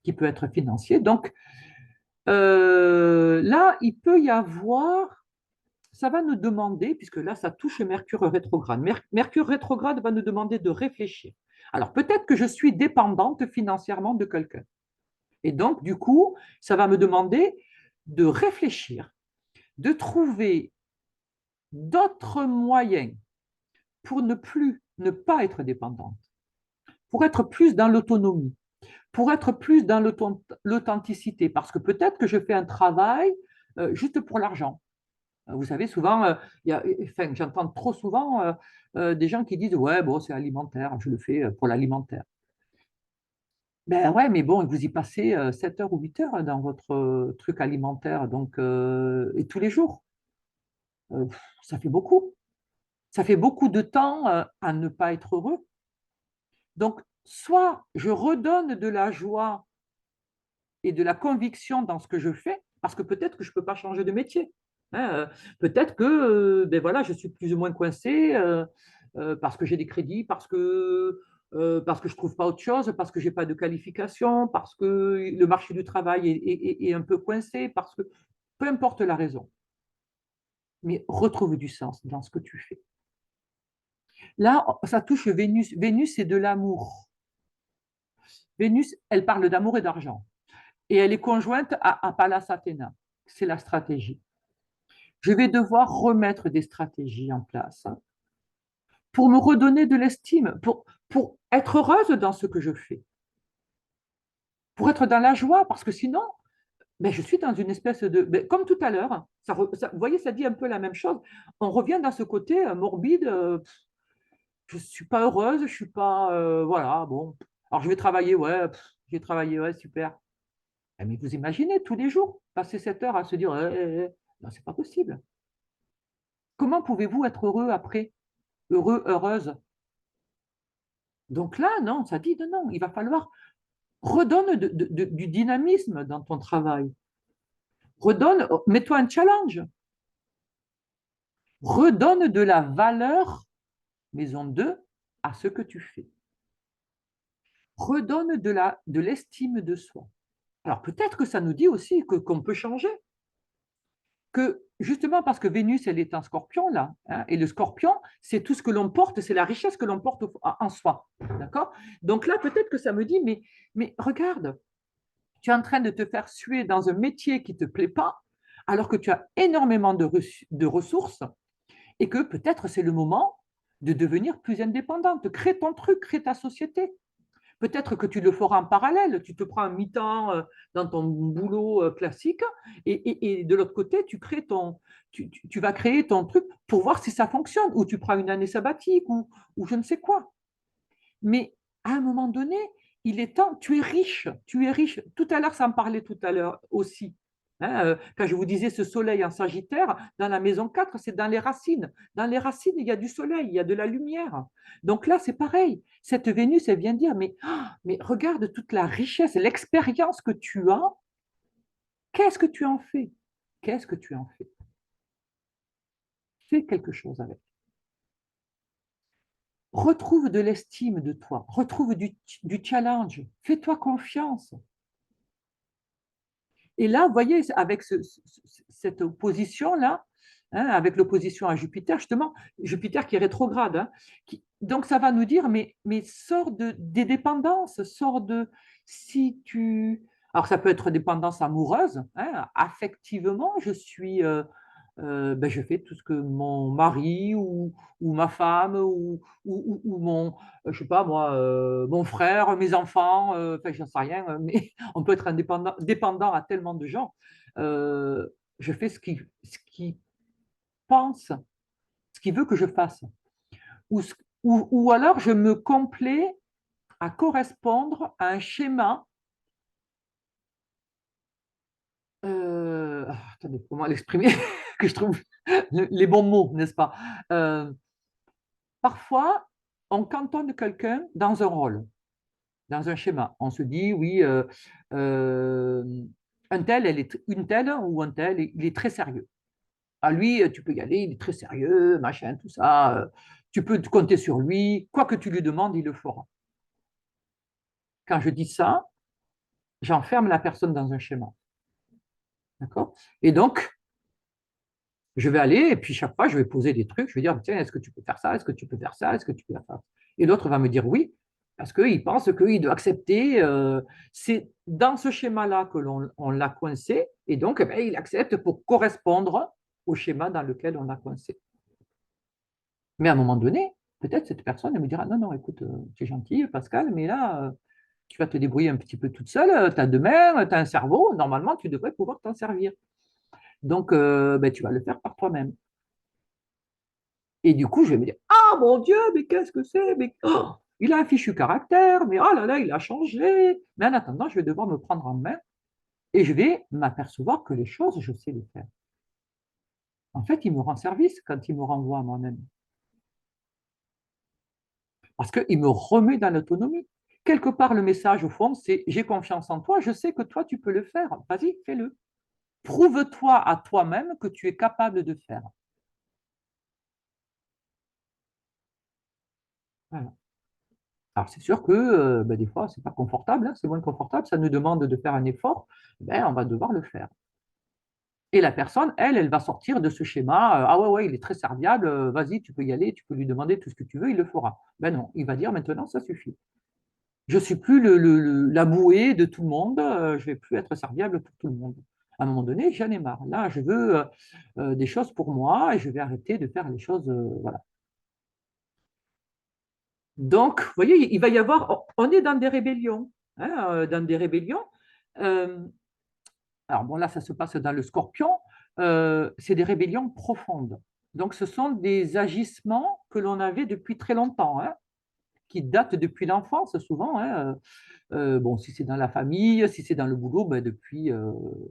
qui peut être financier. Donc, là, il peut y avoir, ça va nous demander, puisque là, ça touche Mercure rétrograde. Mercure rétrograde va nous demander de réfléchir. Alors, peut-être que je suis dépendante financièrement de quelqu'un. Et donc, du coup, ça va me demander de réfléchir, de trouver d'autres moyens pour ne pas être dépendante, pour être plus dans l'autonomie, pour être plus dans l'authenticité, parce que peut-être que je fais un travail juste pour l'argent. Vous savez, souvent, enfin, j'entends trop souvent des gens qui disent, ouais, bon, c'est alimentaire, je le fais pour l'alimentaire. Ben ouais, mais bon, vous y passez 7 heures ou 8 heures dans votre truc alimentaire, donc, et tous les jours. Ça fait beaucoup. Ça fait beaucoup de temps à ne pas être heureux. Donc, soit je redonne de la joie et de la conviction dans ce que je fais, parce que peut-être que je ne peux pas changer de métier. Hein, peut-être que ben voilà, je suis plus ou moins coincé parce que j'ai des crédits, parce que je ne trouve pas autre chose, parce que je n'ai pas de qualification, parce que le marché du travail est un peu coincé, parce que peu importe la raison, mais retrouve du sens dans ce que tu fais. Là, ça touche Vénus. Vénus, c'est de l'amour. Vénus, elle parle d'amour et d'argent. Et elle est conjointe à Pallas Athéna. C'est la stratégie. Je vais devoir remettre des stratégies en place pour me redonner de l'estime, pour être heureuse dans ce que je fais, pour être dans la joie, parce que sinon, ben, je suis dans une espèce de... Ben, comme tout à l'heure, vous voyez, ça dit un peu la même chose. On revient dans ce côté morbide, je ne suis pas heureuse, je ne suis pas... voilà, bon. Alors je vais travailler, ouais, j'ai travaillé, ouais, super. Mais vous imaginez tous les jours passer 7 heures à se dire, non, c'est pas possible. Comment pouvez-vous être heureux après? Heureux, heureuse? Donc là, non, ça dit de non. Il va falloir redonne du dynamisme dans ton travail. Redonne, mets-toi un challenge. Redonne de la valeur, maison 2, à ce que tu fais. Redonne de l'estime de soi. Alors peut-être que ça nous dit aussi qu'on peut changer. Que justement parce que Vénus, elle est un scorpion là, hein, et le scorpion, c'est tout ce que l'on porte, c'est la richesse que l'on porte en soi. D'accord? Donc là, peut-être que ça me dit, mais regarde, tu es en train de te faire suer dans un métier qui ne te plaît pas, alors que tu as énormément de ressources, et que peut-être c'est le moment de devenir plus indépendante. Crée ton truc, crée ta société. Peut-être que tu le feras en parallèle. Tu te prends un mi-temps dans ton boulot classique et de l'autre côté, tu vas créer ton truc pour voir si ça fonctionne. Ou tu prends une année sabbatique ou je ne sais quoi. Mais à un moment donné, il est temps, tu es riche, tu es riche. Tout à l'heure, ça me parlait tout à l'heure aussi. Hein, quand je vous disais ce soleil en Sagittaire, dans la maison 4, c'est dans les racines. Dans les racines, il y a du soleil, il y a de la lumière. Donc là, c'est pareil. Cette Vénus, elle vient dire, mais regarde toute la richesse, l'expérience que tu as, qu'est-ce que tu en fais? Qu'est-ce que tu en fais? Fais quelque chose avec. Retrouve de l'estime de toi, retrouve du challenge, fais-toi confiance. Et là, vous voyez, avec cette opposition-là, hein, avec l'opposition à Jupiter, justement, Jupiter qui est rétrograde, hein, donc ça va nous dire, mais sors des dépendances, sors de... Si tu... Alors ça peut être dépendance amoureuse, hein, affectivement, ben, je fais tout ce que mon mari ou ma femme ou mon, je sais pas moi, mon frère, mes enfants, enfin j'en sais rien, mais on peut être dépendant à tellement de gens. Euh, je fais ce qui pense, ce qu'il veut que je fasse. Ou alors je me complais à correspondre à un schéma. Attendez, comment l'exprimer que je trouve les bons mots, n'est-ce pas? Euh, Parfois, on cantonne quelqu'un dans un rôle. dans un schéma. On se dit, oui, euh, un tel, une telle ou un tel, il est très sérieux. À lui, tu peux y aller, il est très sérieux, machin, tout ça. Tu peux compter sur lui. Quoi que tu lui demandes, il le fera. Quand je dis ça, j'enferme la personne dans un schéma. D'accord? Et donc, je vais aller, et puis chaque fois, je vais poser des trucs. Je vais dire, tiens, est-ce que tu peux faire ça? Est-ce que tu peux faire ça? Est-ce que tu peux faire ça? Et l'autre va me dire oui, parce qu'il pense qu'il doit accepter. C'est dans ce schéma-là que on l'a coincé, et donc, eh ben, il accepte pour correspondre au schéma dans lequel on l'a coincé. Mais à un moment donné, peut-être cette personne elle me dira, non, non, écoute, tu es gentil, Pascal, mais là, tu vas te débrouiller un petit peu toute seule, tu as deux mains, tu as un cerveau, normalement, tu devrais pouvoir t'en servir. Donc, ben, tu vas le faire par toi-même. Et du coup, je vais me dire, ah mon Dieu, mais qu'est-ce que c'est? Mais oh, il a un fichu caractère, mais oh là là, il a changé. Mais en attendant, je vais devoir me prendre en main et je vais m'apercevoir que les choses, je sais les faire. En fait, il me rend service quand il me renvoie à moi-même. Parce qu'il me remet dans l'autonomie. Quelque part, le message, au fond, c'est j'ai confiance en toi, je sais que toi, tu peux le faire. Vas-y, fais-le. Prouve-toi à toi-même que tu es capable de faire. Voilà. Alors, c'est sûr que ben, des fois, c'est pas confortable, hein, c'est moins confortable, ça nous demande de faire un effort, ben, on va devoir le faire. Et la personne, elle va sortir de ce schéma, ah ouais, ouais, il est très serviable, vas-y, tu peux y aller, tu peux lui demander tout ce que tu veux, il le fera. Ben non, il va dire maintenant, ça suffit. Je ne suis plus la bouée de tout le monde, je ne vais plus être serviable pour tout le monde. À un moment donné, j'en ai marre. Là, je veux des choses pour moi et je vais arrêter de faire les choses. Voilà. Donc, vous voyez, il va y avoir, on est dans des rébellions. Hein, dans des rébellions. Euh, alors, bon, là, ça se passe dans le scorpion. C'est des rébellions profondes. Donc, ce sont des agissements que l'on avait depuis très longtemps, hein, qui datent depuis l'enfance, souvent. Hein. Bon, si c'est dans la famille, si c'est dans le boulot, ben, depuis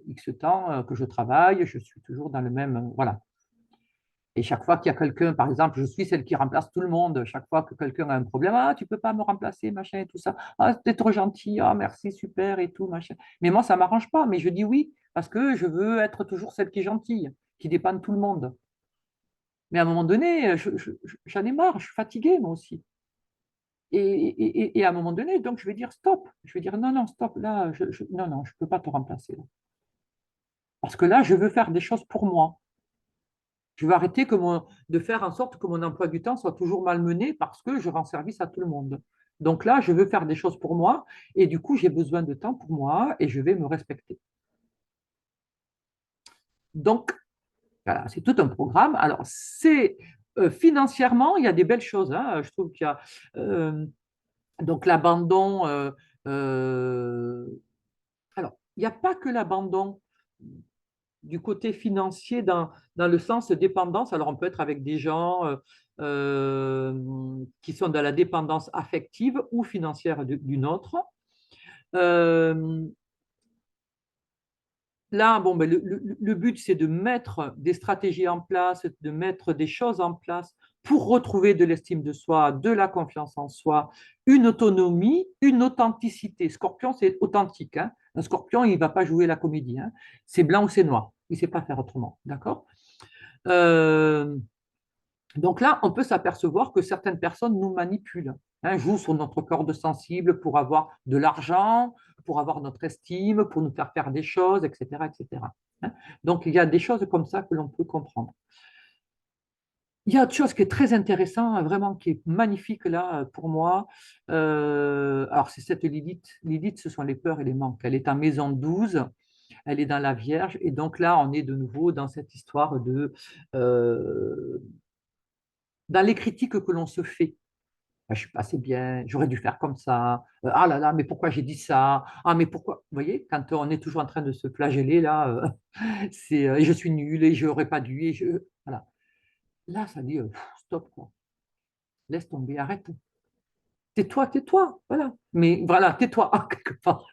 X temps que je travaille, je suis toujours dans le même. Voilà. Et chaque fois qu'il y a quelqu'un, par exemple, je suis celle qui remplace tout le monde. Chaque fois que quelqu'un a un problème, ah, tu peux pas me remplacer, machin et tout ça. Ah, t'es trop gentil, ah, merci, super et tout, machin. Mais moi, ça m'arrange pas, mais je dis oui, parce que je veux être toujours celle qui est gentille, qui dépanne tout le monde. Mais à un moment donné, j'en ai marre, je suis fatiguée, moi aussi. Et à un moment donné, donc, je vais dire stop. Je vais dire non, non, stop, là, non, non, je ne peux pas te remplacer. Là. Parce que là, je veux faire des choses pour moi. Je veux arrêter de faire en sorte que mon emploi du temps soit toujours malmené parce que je rends service à tout le monde. Donc là, je veux faire des choses pour moi et du coup, j'ai besoin de temps pour moi et je vais me respecter. Donc, voilà, c'est tout un programme. Alors, c'est financièrement, il y a des belles choses. Hein. Je trouve qu'il y a donc l'abandon. Euh, alors, il n'y a pas que l'abandon du côté financier dans le sens dépendance. Alors, on peut être avec des gens qui sont dans la dépendance affective ou financière d'une autre. Euh, Là, bon, ben, le but, c'est de mettre des stratégies en place, de mettre des choses en place pour retrouver de l'estime de soi, de la confiance en soi, une autonomie, une authenticité. Scorpion, c'est authentique. Hein. Un scorpion, il ne va pas jouer la comédie. Hein. C'est blanc ou c'est noir. Il ne sait pas faire autrement. D'accord. Euh, donc là, on peut s'apercevoir que certaines personnes nous manipulent, hein, jouent sur notre corde sensible pour avoir de l'argent, pour avoir notre estime, pour nous faire des choses, etc., etc. hein. Donc, il y a des choses comme ça que l'on peut comprendre. Il y a autre chose qui est très intéressant, vraiment, qui est magnifique là pour moi. Alors, c'est cette Lilith. Lilith, ce sont les peurs et les manques. Elle est en maison 12, elle est dans la Vierge. Et donc là, on est de nouveau dans cette histoire euh, dans les critiques que l'on se fait. Ah, je suis pas assez bien, j'aurais dû faire comme ça. Ah là là, mais pourquoi j'ai dit ça? Ah, mais pourquoi? Vous voyez, quand on est toujours en train de se flageller, là, et je suis nul et je n'aurais pas dû. Voilà. Là, ça dit stop, quoi. Laisse tomber, arrête. Tais-toi, tais-toi. Voilà. Mais voilà, tais-toi, quelque part.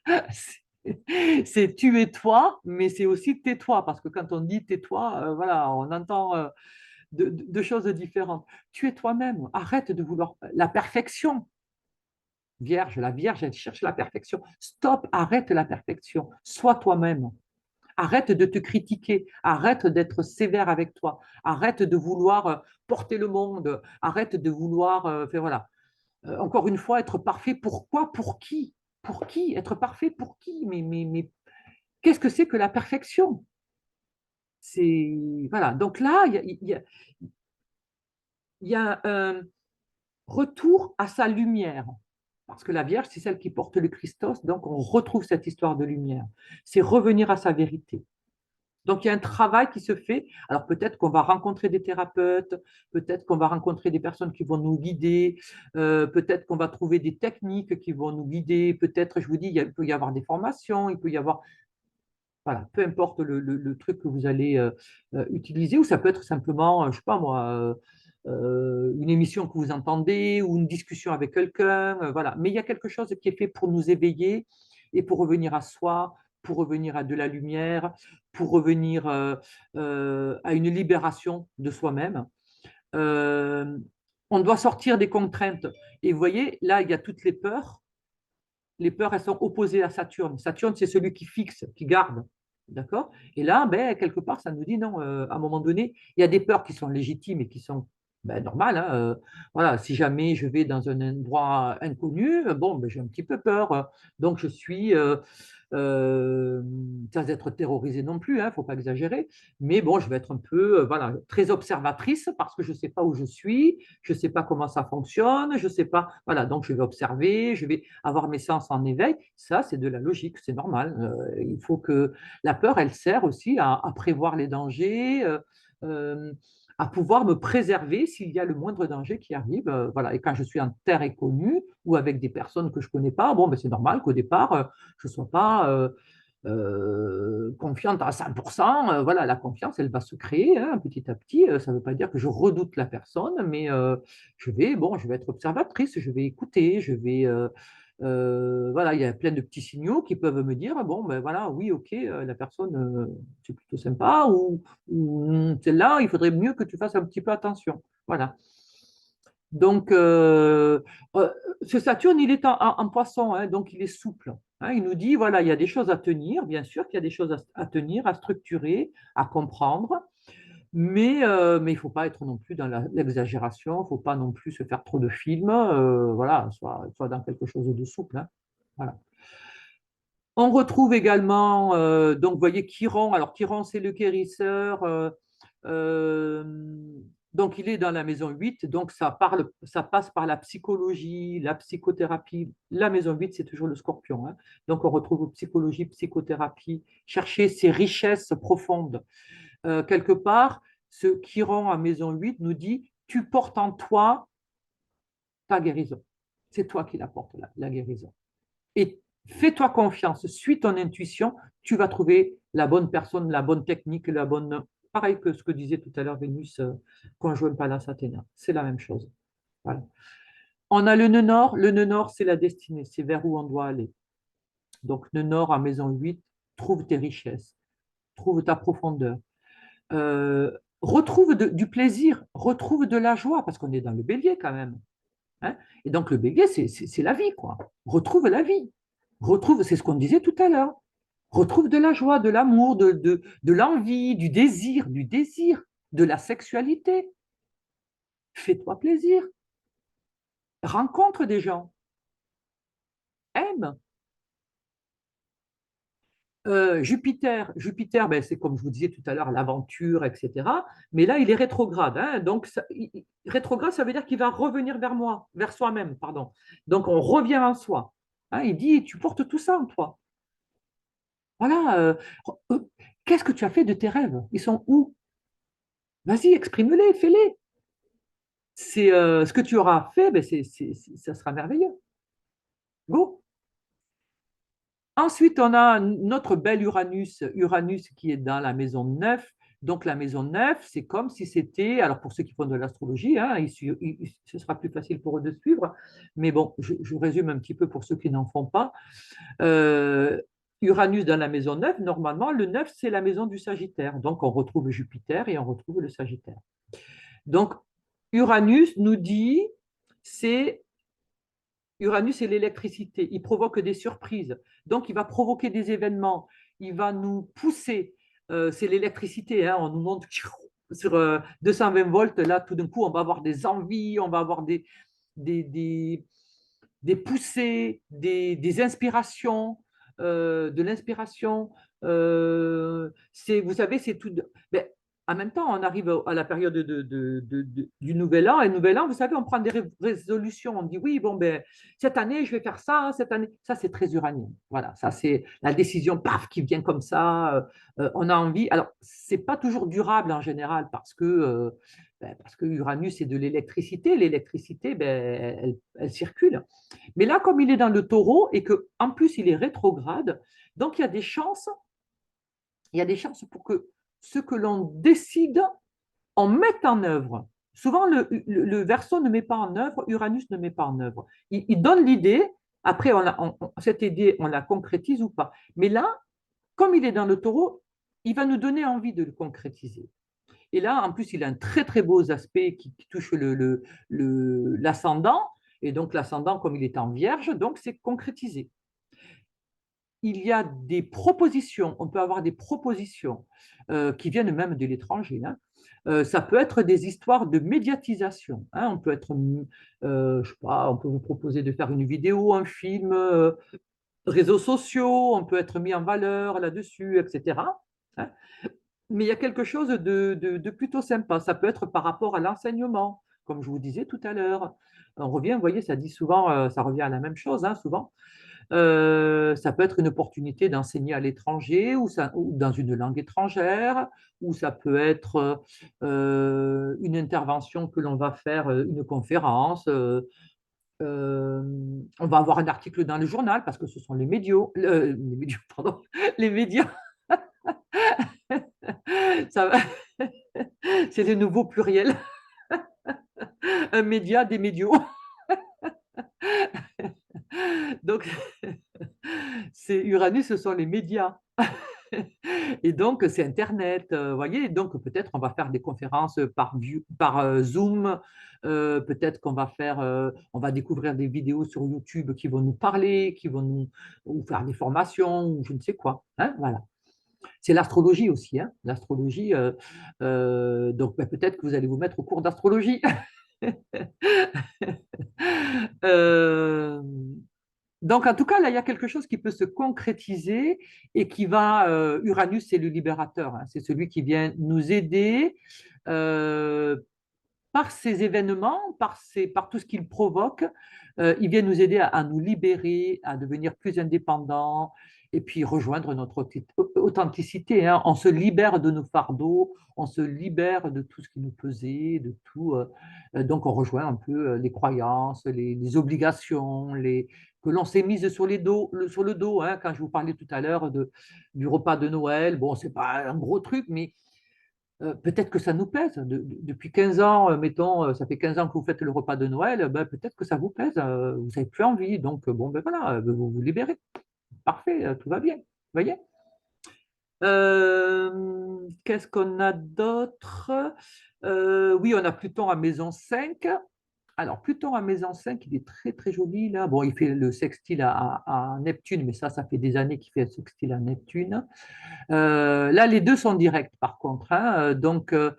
C'est tu es toi, mais c'est aussi tais-toi, parce que quand on dit tais-toi, voilà, on entend choses différentes. Tu es toi-même. Arrête de vouloir la perfection. Vierge, la Vierge, elle cherche la perfection. Stop, arrête la perfection. Sois toi-même. Arrête de te critiquer, arrête d'être sévère avec toi, arrête de vouloir porter le monde, arrête de vouloir, voilà. Encore une fois, être parfait, pourquoi? Pour qui? Pour qui? Être parfait pour qui? Mais qu'est-ce que c'est que la perfection? C'est voilà. Donc là, il y a un retour à sa lumière. Parce que la Vierge, c'est celle qui porte le Christos, donc on retrouve cette histoire de lumière. C'est revenir à sa vérité. Donc, il y a un travail qui se fait. Alors, peut-être qu'on va rencontrer des thérapeutes, peut-être qu'on va rencontrer des personnes qui vont nous guider, peut-être qu'on va trouver des techniques qui vont nous guider, peut-être, je vous dis, il peut y avoir des formations, il peut y avoir, voilà, peu importe le truc que vous allez utiliser, ou ça peut être simplement, je ne sais pas moi, une émission que vous entendez ou une discussion avec quelqu'un, voilà. Mais il y a quelque chose qui est fait pour nous éveiller et pour revenir à soi, pour revenir à de la lumière, pour revenir à une libération de soi-même. Euh, on doit sortir des contraintes. Et vous voyez, là, il y a toutes les peurs. Les peurs, elles sont opposées à Saturne. Saturne, c'est celui qui fixe, qui garde. D'accord? Et là, ben, quelque part, ça nous dit non, à un moment donné, il y a des peurs qui sont légitimes et qui sont ben, normales. Hein, voilà, si jamais je vais dans un endroit inconnu, bon, ben, j'ai un petit peu peur. Donc, je suis, sans être terrorisé non plus, il ne faut pas exagérer, mais bon, je vais être un peu voilà, très observatrice parce que je ne sais pas où je suis, je ne sais pas comment ça fonctionne, je ne sais pas, voilà, donc je vais observer, je vais avoir mes sens en éveil, ça c'est de la logique, c'est normal. Il faut que la peur, elle sert aussi à prévoir les dangers, euh, à pouvoir me préserver s'il y a le moindre danger qui arrive. Voilà. Et quand je suis en terre inconnue ou avec des personnes que je ne connais pas, bon, ben, c'est normal qu'au départ, je ne sois pas confiante à 100%. Voilà, la confiance, elle va se créer hein, petit à petit. Ça ne veut pas dire que je redoute la personne, mais je vais être observatrice, je vais écouter, voilà, il y a plein de petits signaux qui peuvent me dire, bon, ben voilà, oui, ok, la personne, c'est plutôt sympa, ou celle-là, il faudrait mieux que tu fasses un petit peu attention. Voilà. Donc, euh, ce Saturne, il est en poisson, hein, donc il est souple. Hein. Il nous dit, voilà, il y a des choses à tenir, bien sûr qu'il y a des choses à tenir, à structurer, à comprendre, mais il ne faut pas être non plus dans l'exagération, il ne faut pas non plus se faire trop de films, voilà, soit dans quelque chose de souple. Hein. Voilà. On retrouve également, donc vous voyez Chiron, alors Chiron c'est le guérisseur, euh, donc il est dans la maison 8, donc ça passe par la psychologie, la psychothérapie. La maison 8 c'est toujours le scorpion, hein. Donc on retrouve psychologie, psychothérapie, chercher ces richesses profondes. Quelque part, ce Chiron à maison 8 nous dit, tu portes en toi ta guérison. C'est toi qui la portes, la guérison. Et fais-toi confiance, suis ton intuition, tu vas trouver la bonne personne, la bonne technique, la bonne. Pareil que ce que disait tout à l'heure Vénus, conjoint Pallas Athéna. C'est la même chose. Voilà. On a le nœud nord. Le nœud nord, c'est la destinée, c'est vers où on doit aller. Donc, nœud nord à maison 8, trouve tes richesses, trouve ta profondeur. Retrouve du plaisir, retrouve de la joie, parce qu'on est dans le bélier quand même. Hein. Et donc, le bélier, c'est la vie, quoi. Retrouve la vie. Retrouve, c'est ce qu'on disait tout à l'heure. Retrouve de la joie, de l'amour, de l'envie, du désir, de la sexualité. Fais-toi plaisir. Rencontre des gens. Aime. Jupiter ben, c'est comme je vous disais tout à l'heure, l'aventure, etc. Mais là, il est rétrograde. Hein, donc, rétrograde, ça veut dire qu'il va revenir vers moi, vers soi-même, pardon. Donc, on revient en soi. Hein, il dit, tu portes tout ça en toi. Voilà. Euh, Qu'est-ce que tu as fait de tes rêves? Ils sont où? Vas-y, exprime-les, fais-les. C'est ce que tu auras fait, ben, ça sera merveilleux. Go. Ensuite, on a notre bel Uranus, Uranus qui est dans la maison 9. Donc, la maison 9, c'est comme si c'était, alors pour ceux qui font de l'astrologie, hein, ce sera plus facile pour eux de suivre, mais bon, je résume un petit peu pour ceux qui n'en font pas. Euh, Uranus dans la maison 9, normalement, le 9, c'est la maison du Sagittaire. Donc, on retrouve Jupiter et on retrouve le Sagittaire. Donc, Uranus nous dit, c'est Uranus, c'est l'électricité. Il provoque des surprises. Donc, il va provoquer des événements. Il va nous pousser. C'est l'électricité. Hein, on nous montre sur 220 volts. Là, tout d'un coup, on va avoir des envies, on va avoir des, des, des poussées, des inspirations, de l'inspiration. Vous savez, c'est tout. Ben, en même temps, on arrive à la période du Nouvel An. Et le Nouvel An, vous savez, on prend des résolutions. On dit, oui, bon, ben, cette année, je vais faire ça, cette année. Ça, c'est très uranien. Voilà, ça, c'est la décision, paf, qui vient comme ça. On a envie. Alors, c'est pas toujours durable en général parce que Uranus, c'est de l'électricité. L'électricité, ben, elle circule. Mais là, comme il est dans le taureau et qu'en plus, il est rétrograde, donc il y a des chances pour que ce que l'on décide, on mette en œuvre. Souvent, le Verseau ne met pas en œuvre, Uranus ne met pas en œuvre. Il donne l'idée, après, cette idée, on la concrétise ou pas. Mais là, comme il est dans le taureau, il va nous donner envie de le concrétiser. Et là, en plus, il a un très, très beau aspect qui touche l'ascendant. Et donc, l'ascendant, comme il est en vierge, donc c'est concrétisé. Il y a des propositions, on peut avoir des propositions qui viennent même de l'étranger. Hein. Ça peut être des histoires de médiatisation. Hein. On peut être, je sais pas, on peut vous proposer de faire une vidéo, un film, réseaux sociaux, on peut être mis en valeur là-dessus, etc. Hein. Mais il y a quelque chose de plutôt sympa. Ça peut être par rapport à l'enseignement, comme je vous disais tout à l'heure. On revient, vous voyez, ça dit souvent, ça revient à la même chose, hein, souvent. Ça peut être une opportunité d'enseigner à l'étranger ou dans une langue étrangère, ou ça peut être une intervention que l'on va faire, une conférence. Euh, on va avoir un article dans le journal parce que ce sont les médias, pardon, les médias. Ça va. C'est le nouveau pluriel. Un média, des médios. Donc, c'est Uranus, ce sont les médias. Et donc, c'est Internet, vous voyez. Donc, peut-être on va faire des conférences par Zoom. Peut-être on va découvrir des vidéos sur YouTube qui vont nous parler, qui vont nous ou faire des formations ou je ne sais quoi. Hein, voilà. C'est l'astrologie aussi. Hein. L'astrologie. Donc, ben, peut-être que vous allez vous mettre au cours d'astrologie. Euh, donc, en tout cas, là, il y a quelque chose qui peut se concrétiser et qui va. Uranus, c'est le libérateur. Hein. C'est celui qui vient nous aider euh, par ces événements, par tout ce qu'il provoque. Il vient nous aider à nous libérer, à devenir plus indépendants et puis rejoindre notre authenticité. Hein. On se libère de nos fardeaux, on se libère de tout ce qui nous pesait, de tout. Donc, on rejoint un peu les croyances, les obligations, que l'on s'est mises sur le dos. Hein. Quand je vous parlais tout à l'heure du repas de Noël, bon, c'est pas un gros truc, mais peut-être que ça nous pèse. Depuis 15 ans, mettons, ça fait 15 ans que vous faites le repas de Noël, ben, peut-être que ça vous pèse, vous n'avez plus envie. Donc, bon, ben voilà, vous vous libérez. Parfait, tout va bien. Vous voyez. Qu'est-ce qu'on a d'autre? Oui, on a Pluton à maison 5. Alors, Pluton à maison 5, il est très, très joli, là. Bon, il fait le sextile à Neptune, mais ça fait des années qu'il fait le sextile à Neptune. Là, les deux sont directs, par contre. Hein. Donc, euh,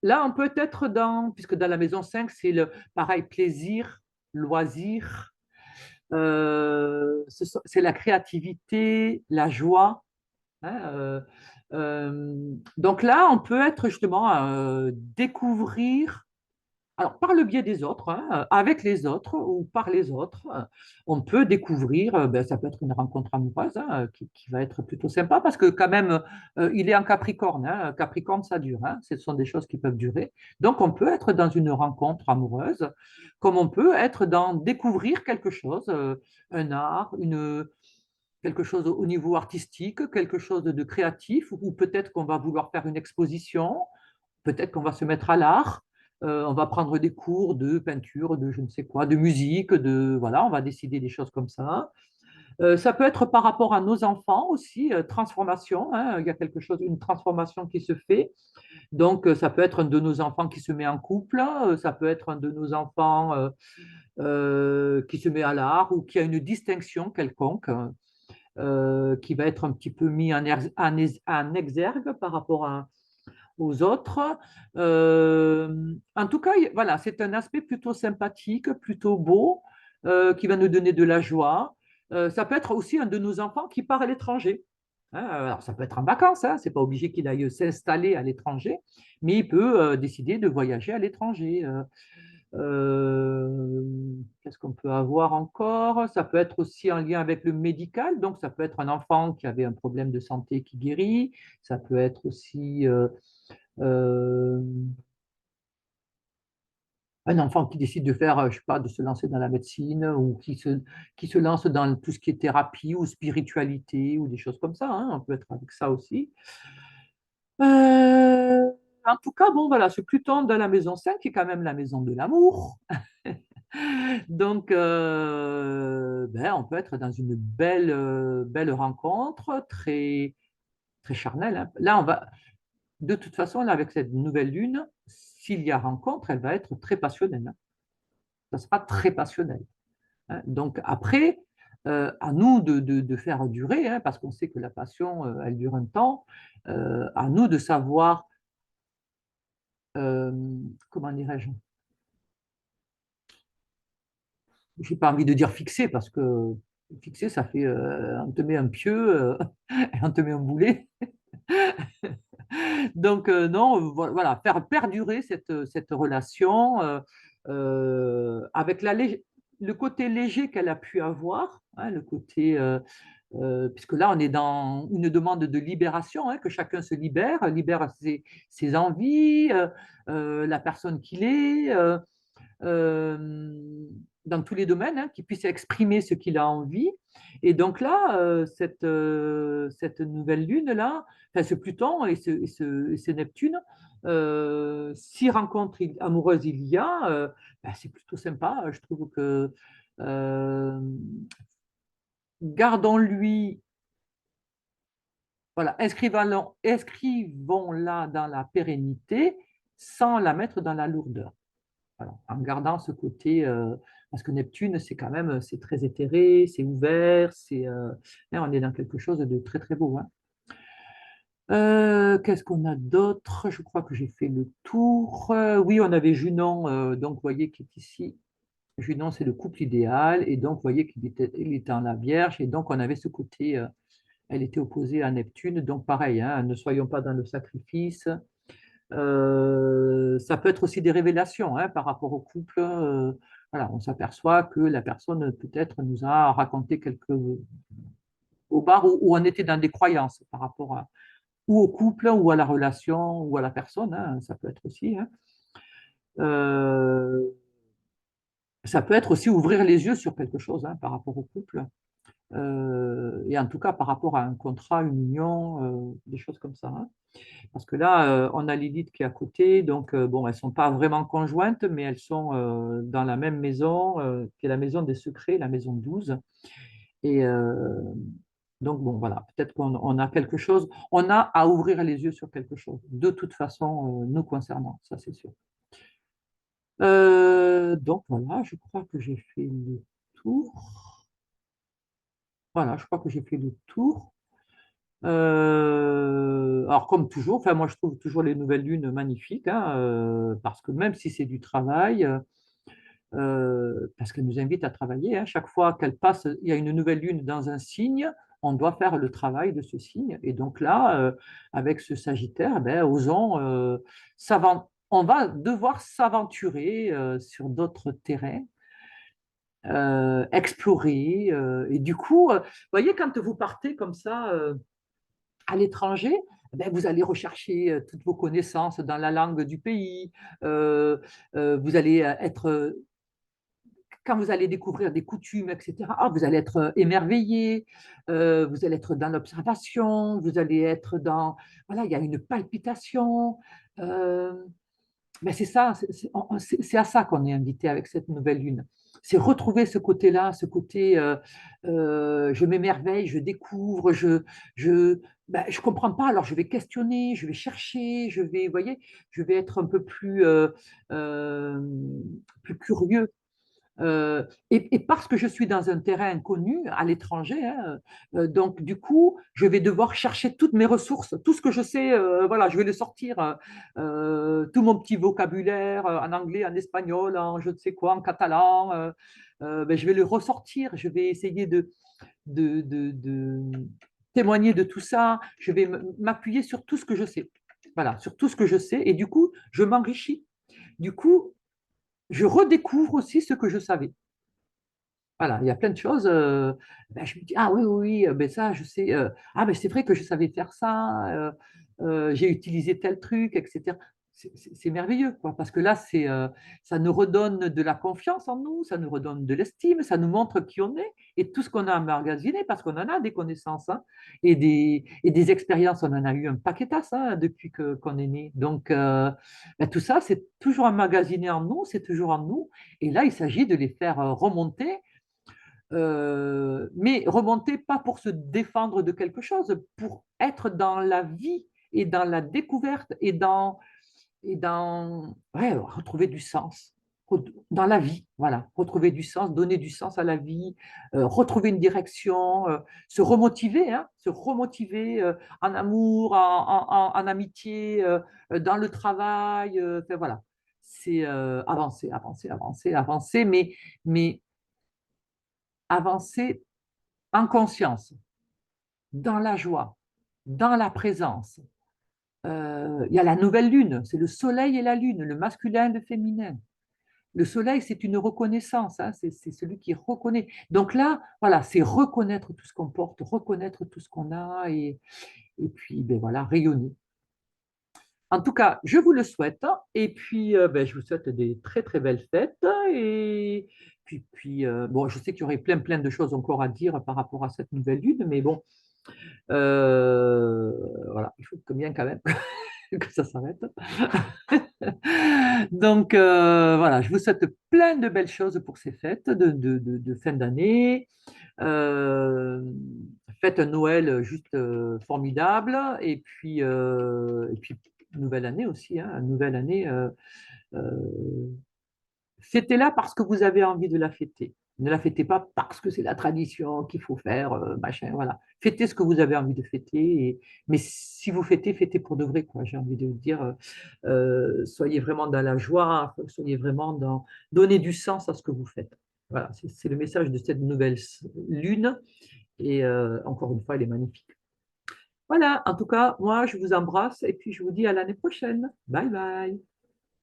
là, on peut être puisque dans la maison 5, c'est le pareil, plaisir, loisir, c'est la créativité, la joie. Hein, donc là, on peut être justement découvrir alors, par le biais des autres, hein, avec les autres ou par les autres, on peut découvrir, ben, ça peut être une rencontre amoureuse hein, qui va être plutôt sympa parce que quand même, il est en Capricorne. Hein. Capricorne, ça dure. Hein, ce sont des choses qui peuvent durer. Donc, on peut être dans une rencontre amoureuse, comme on peut être dans découvrir quelque chose, un art, quelque chose au niveau artistique, quelque chose de créatif, ou peut-être qu'on va vouloir faire une exposition, peut-être qu'on va se mettre à l'art, on va prendre des cours de peinture, de je ne sais quoi, de musique, voilà, on va décider des choses comme ça. Ça peut être par rapport à nos enfants aussi, transformation, hein, il y a quelque chose, une transformation qui se fait. Donc, ça peut être un de nos enfants qui se met en couple, ça peut être un de nos enfants qui se met à l'art ou qui a une distinction quelconque, qui va être un petit peu mis en exergue par rapport aux autres. En tout cas, voilà, c'est un aspect plutôt sympathique, plutôt beau, qui va nous donner de la joie. Ça peut être aussi un de nos enfants qui part à l'étranger. Hein, alors, ça peut être en vacances, hein, c'est pas obligé qu'il aille s'installer à l'étranger, mais il peut décider de voyager à l'étranger. Qu'est-ce qu'on peut avoir encore? Ça peut être aussi en lien avec le médical, donc ça peut être un enfant qui avait un problème de santé qui guérit, ça peut être aussi euh, un enfant qui décide de faire, je sais pas, de se lancer dans la médecine ou qui se lance dans tout ce qui est thérapie ou spiritualité ou des choses comme ça, hein. On peut être avec ça aussi. Euh, En tout cas, bon, voilà, c'est Pluton dans la maison 5 qui est quand même la maison de l'amour. Donc, ben, on peut être dans une belle rencontre, très, très charnelle, hein. Là, de toute façon, là, avec cette nouvelle lune, s'il y a rencontre, elle va être très passionnelle, hein. Ça sera très passionnel, hein. Donc, après, à nous de faire durer, hein, parce qu'on sait que la passion, elle dure un temps, à nous de savoir, euh, comment dirais-je, j'ai pas envie de dire fixer, parce que fixer, ça fait, on te met un pieu, et on te met un boulet. Donc, non, voilà, faire perdurer cette relation avec le côté léger qu'elle a pu avoir, hein, le côté, puisque là, on est dans une demande de libération, hein, que chacun se libère ses envies, la personne qu'il est. Euh, dans tous les domaines, hein, qu'il puisse exprimer ce qu'il a envie. Et donc là, cette nouvelle lune-là, enfin, ce Pluton et ce Neptune, si rencontre amoureuse il y a, ben, c'est plutôt sympa. Je trouve que euh, gardons-lui, voilà, inscrivons-la dans la pérennité sans la mettre dans la lourdeur. Voilà, en gardant ce côté, parce que Neptune, c'est quand même, c'est très éthéré, c'est ouvert, là, on est dans quelque chose de très très beau, hein. Qu'est-ce qu'on a d'autre? Je crois que j'ai fait le tour. Oui, on avait Junon, donc vous voyez qui est ici. Junon, c'est le couple idéal, et donc vous voyez il était en la Vierge, et donc on avait ce côté, elle était opposée à Neptune, donc pareil, hein, ne soyons pas dans le sacrifice. Ça peut être aussi des révélations, hein, par rapport au couple. Voilà, on s'aperçoit que la personne peut-être nous a raconté quelques au bar où on était dans des croyances par rapport ou au couple ou à la relation ou à la personne, hein, ça peut être aussi, hein. Euh, Ça peut être aussi ouvrir les yeux sur quelque chose, hein, par rapport au couple. Et en tout cas par rapport à un contrat, une union, des choses comme ça, hein. Parce que là, on a Lilith qui est à côté, donc bon, elles ne sont pas vraiment conjointes, mais elles sont dans la même maison, qui est la maison des secrets, la maison 12. Et donc, bon, voilà, peut-être qu'on a quelque chose, on a à ouvrir les yeux sur quelque chose, de toute façon, nous concernant, ça c'est sûr. Donc voilà, je crois que j'ai fait le tour. Voilà, je crois que j'ai fait le tour. Alors, comme toujours, enfin, moi je trouve toujours les nouvelles lunes magnifiques, hein, parce que même si c'est du travail, parce qu'elles nous invitent à travailler, hein, chaque fois qu'elle passe, il y a une nouvelle lune dans un signe, on doit faire le travail de ce signe. Et donc là, avec ce Sagittaire, ben, osons, on va devoir s'aventurer sur d'autres terrains, explorer. Et du coup, vous voyez, quand vous partez comme ça, à l'étranger, ben, vous allez rechercher toutes vos connaissances dans la langue du pays. Vous allez être, quand vous allez découvrir des coutumes, etc., vous allez être émerveillé, vous allez être dans l'observation, vous allez être dans... Voilà, il y a une palpitation. Euh, ben c'est ça, c'est à ça qu'on est invité avec cette nouvelle lune. c'est retrouver ce côté-là, ce côté je m'émerveille, je découvre, je, ben, je comprends pas, alors je vais questionner, je vais chercher, je vais, vous voyez, je vais être un peu euh, plus curieux. Et parce que je suis dans un terrain inconnu, à l'étranger, hein, donc du coup, je vais devoir chercher toutes mes ressources, tout ce que je sais, voilà, je vais le sortir, tout mon petit vocabulaire en anglais, en espagnol, en je ne sais quoi, en catalan, ben, je vais le ressortir, je vais essayer de témoigner de tout ça, je vais m'appuyer sur tout ce que je sais, voilà, sur tout ce que je sais, et du coup, je m'enrichis. Du coup, je redécouvre aussi ce que je savais. Voilà, il y a plein de choses. Ben, je me dis, ah oui, oui, oui, ben ça, je sais. Ah ben c'est vrai que je savais faire ça. J'ai utilisé tel truc, etc. C'est merveilleux, quoi, parce que là, ça nous redonne de la confiance en nous, ça nous redonne de l'estime, ça nous montre qui on est et tout ce qu'on a emmagasiné, parce qu'on en a des connaissances hein, et des expériences, on en a eu un paquetasse hein, depuis qu'on est né. Donc, ben, tout ça, c'est toujours emmagasiné en nous, c'est toujours en nous. Et là, il s'agit de les faire remonter mais remonter pas pour se défendre de quelque chose, pour être dans la vie et dans la découverte et dans ouais, retrouver du sens dans la vie, voilà, retrouver du sens, donner du sens à la vie, retrouver une direction, se remotiver en amour, en amitié, dans le travail, enfin, voilà, c'est avancer, avancer, avancer, avancer, mais avancer en conscience, dans la joie, dans la présence. Il y a la nouvelle lune, c'est le soleil et la lune, le masculin et le féminin. Le soleil, c'est une reconnaissance, hein, c'est celui qui reconnaît. Donc là, voilà, c'est reconnaître tout ce qu'on porte, reconnaître tout ce qu'on a et puis ben voilà, rayonner. En tout cas, je vous le souhaite et puis ben, je vous souhaite des très très belles fêtes et bon, je sais qu'il y aurait plein plein de choses encore à dire par rapport à cette nouvelle lune, mais bon, Euh, voilà, il faut bien quand même que ça s'arrête. Donc voilà, je vous souhaite plein de belles choses pour ces fêtes de fin d'année. Euh, Faites un Noël juste formidable et puis nouvelle année aussi, hein, nouvelle année. Euh, Fêtez-la parce que vous avez envie de la fêter. Ne la fêtez pas parce que c'est la tradition qu'il faut faire, machin, voilà. Fêtez ce que vous avez envie de fêter. Mais si vous fêtez, fêtez pour de vrai, quoi. J'ai envie de vous dire, soyez vraiment dans la joie, soyez vraiment dans... Donnez du sens à ce que vous faites. Voilà, c'est le message de cette nouvelle lune. Et encore une fois, elle est magnifique. Voilà, en tout cas, moi, je vous embrasse et puis je vous dis à l'année prochaine. Bye bye.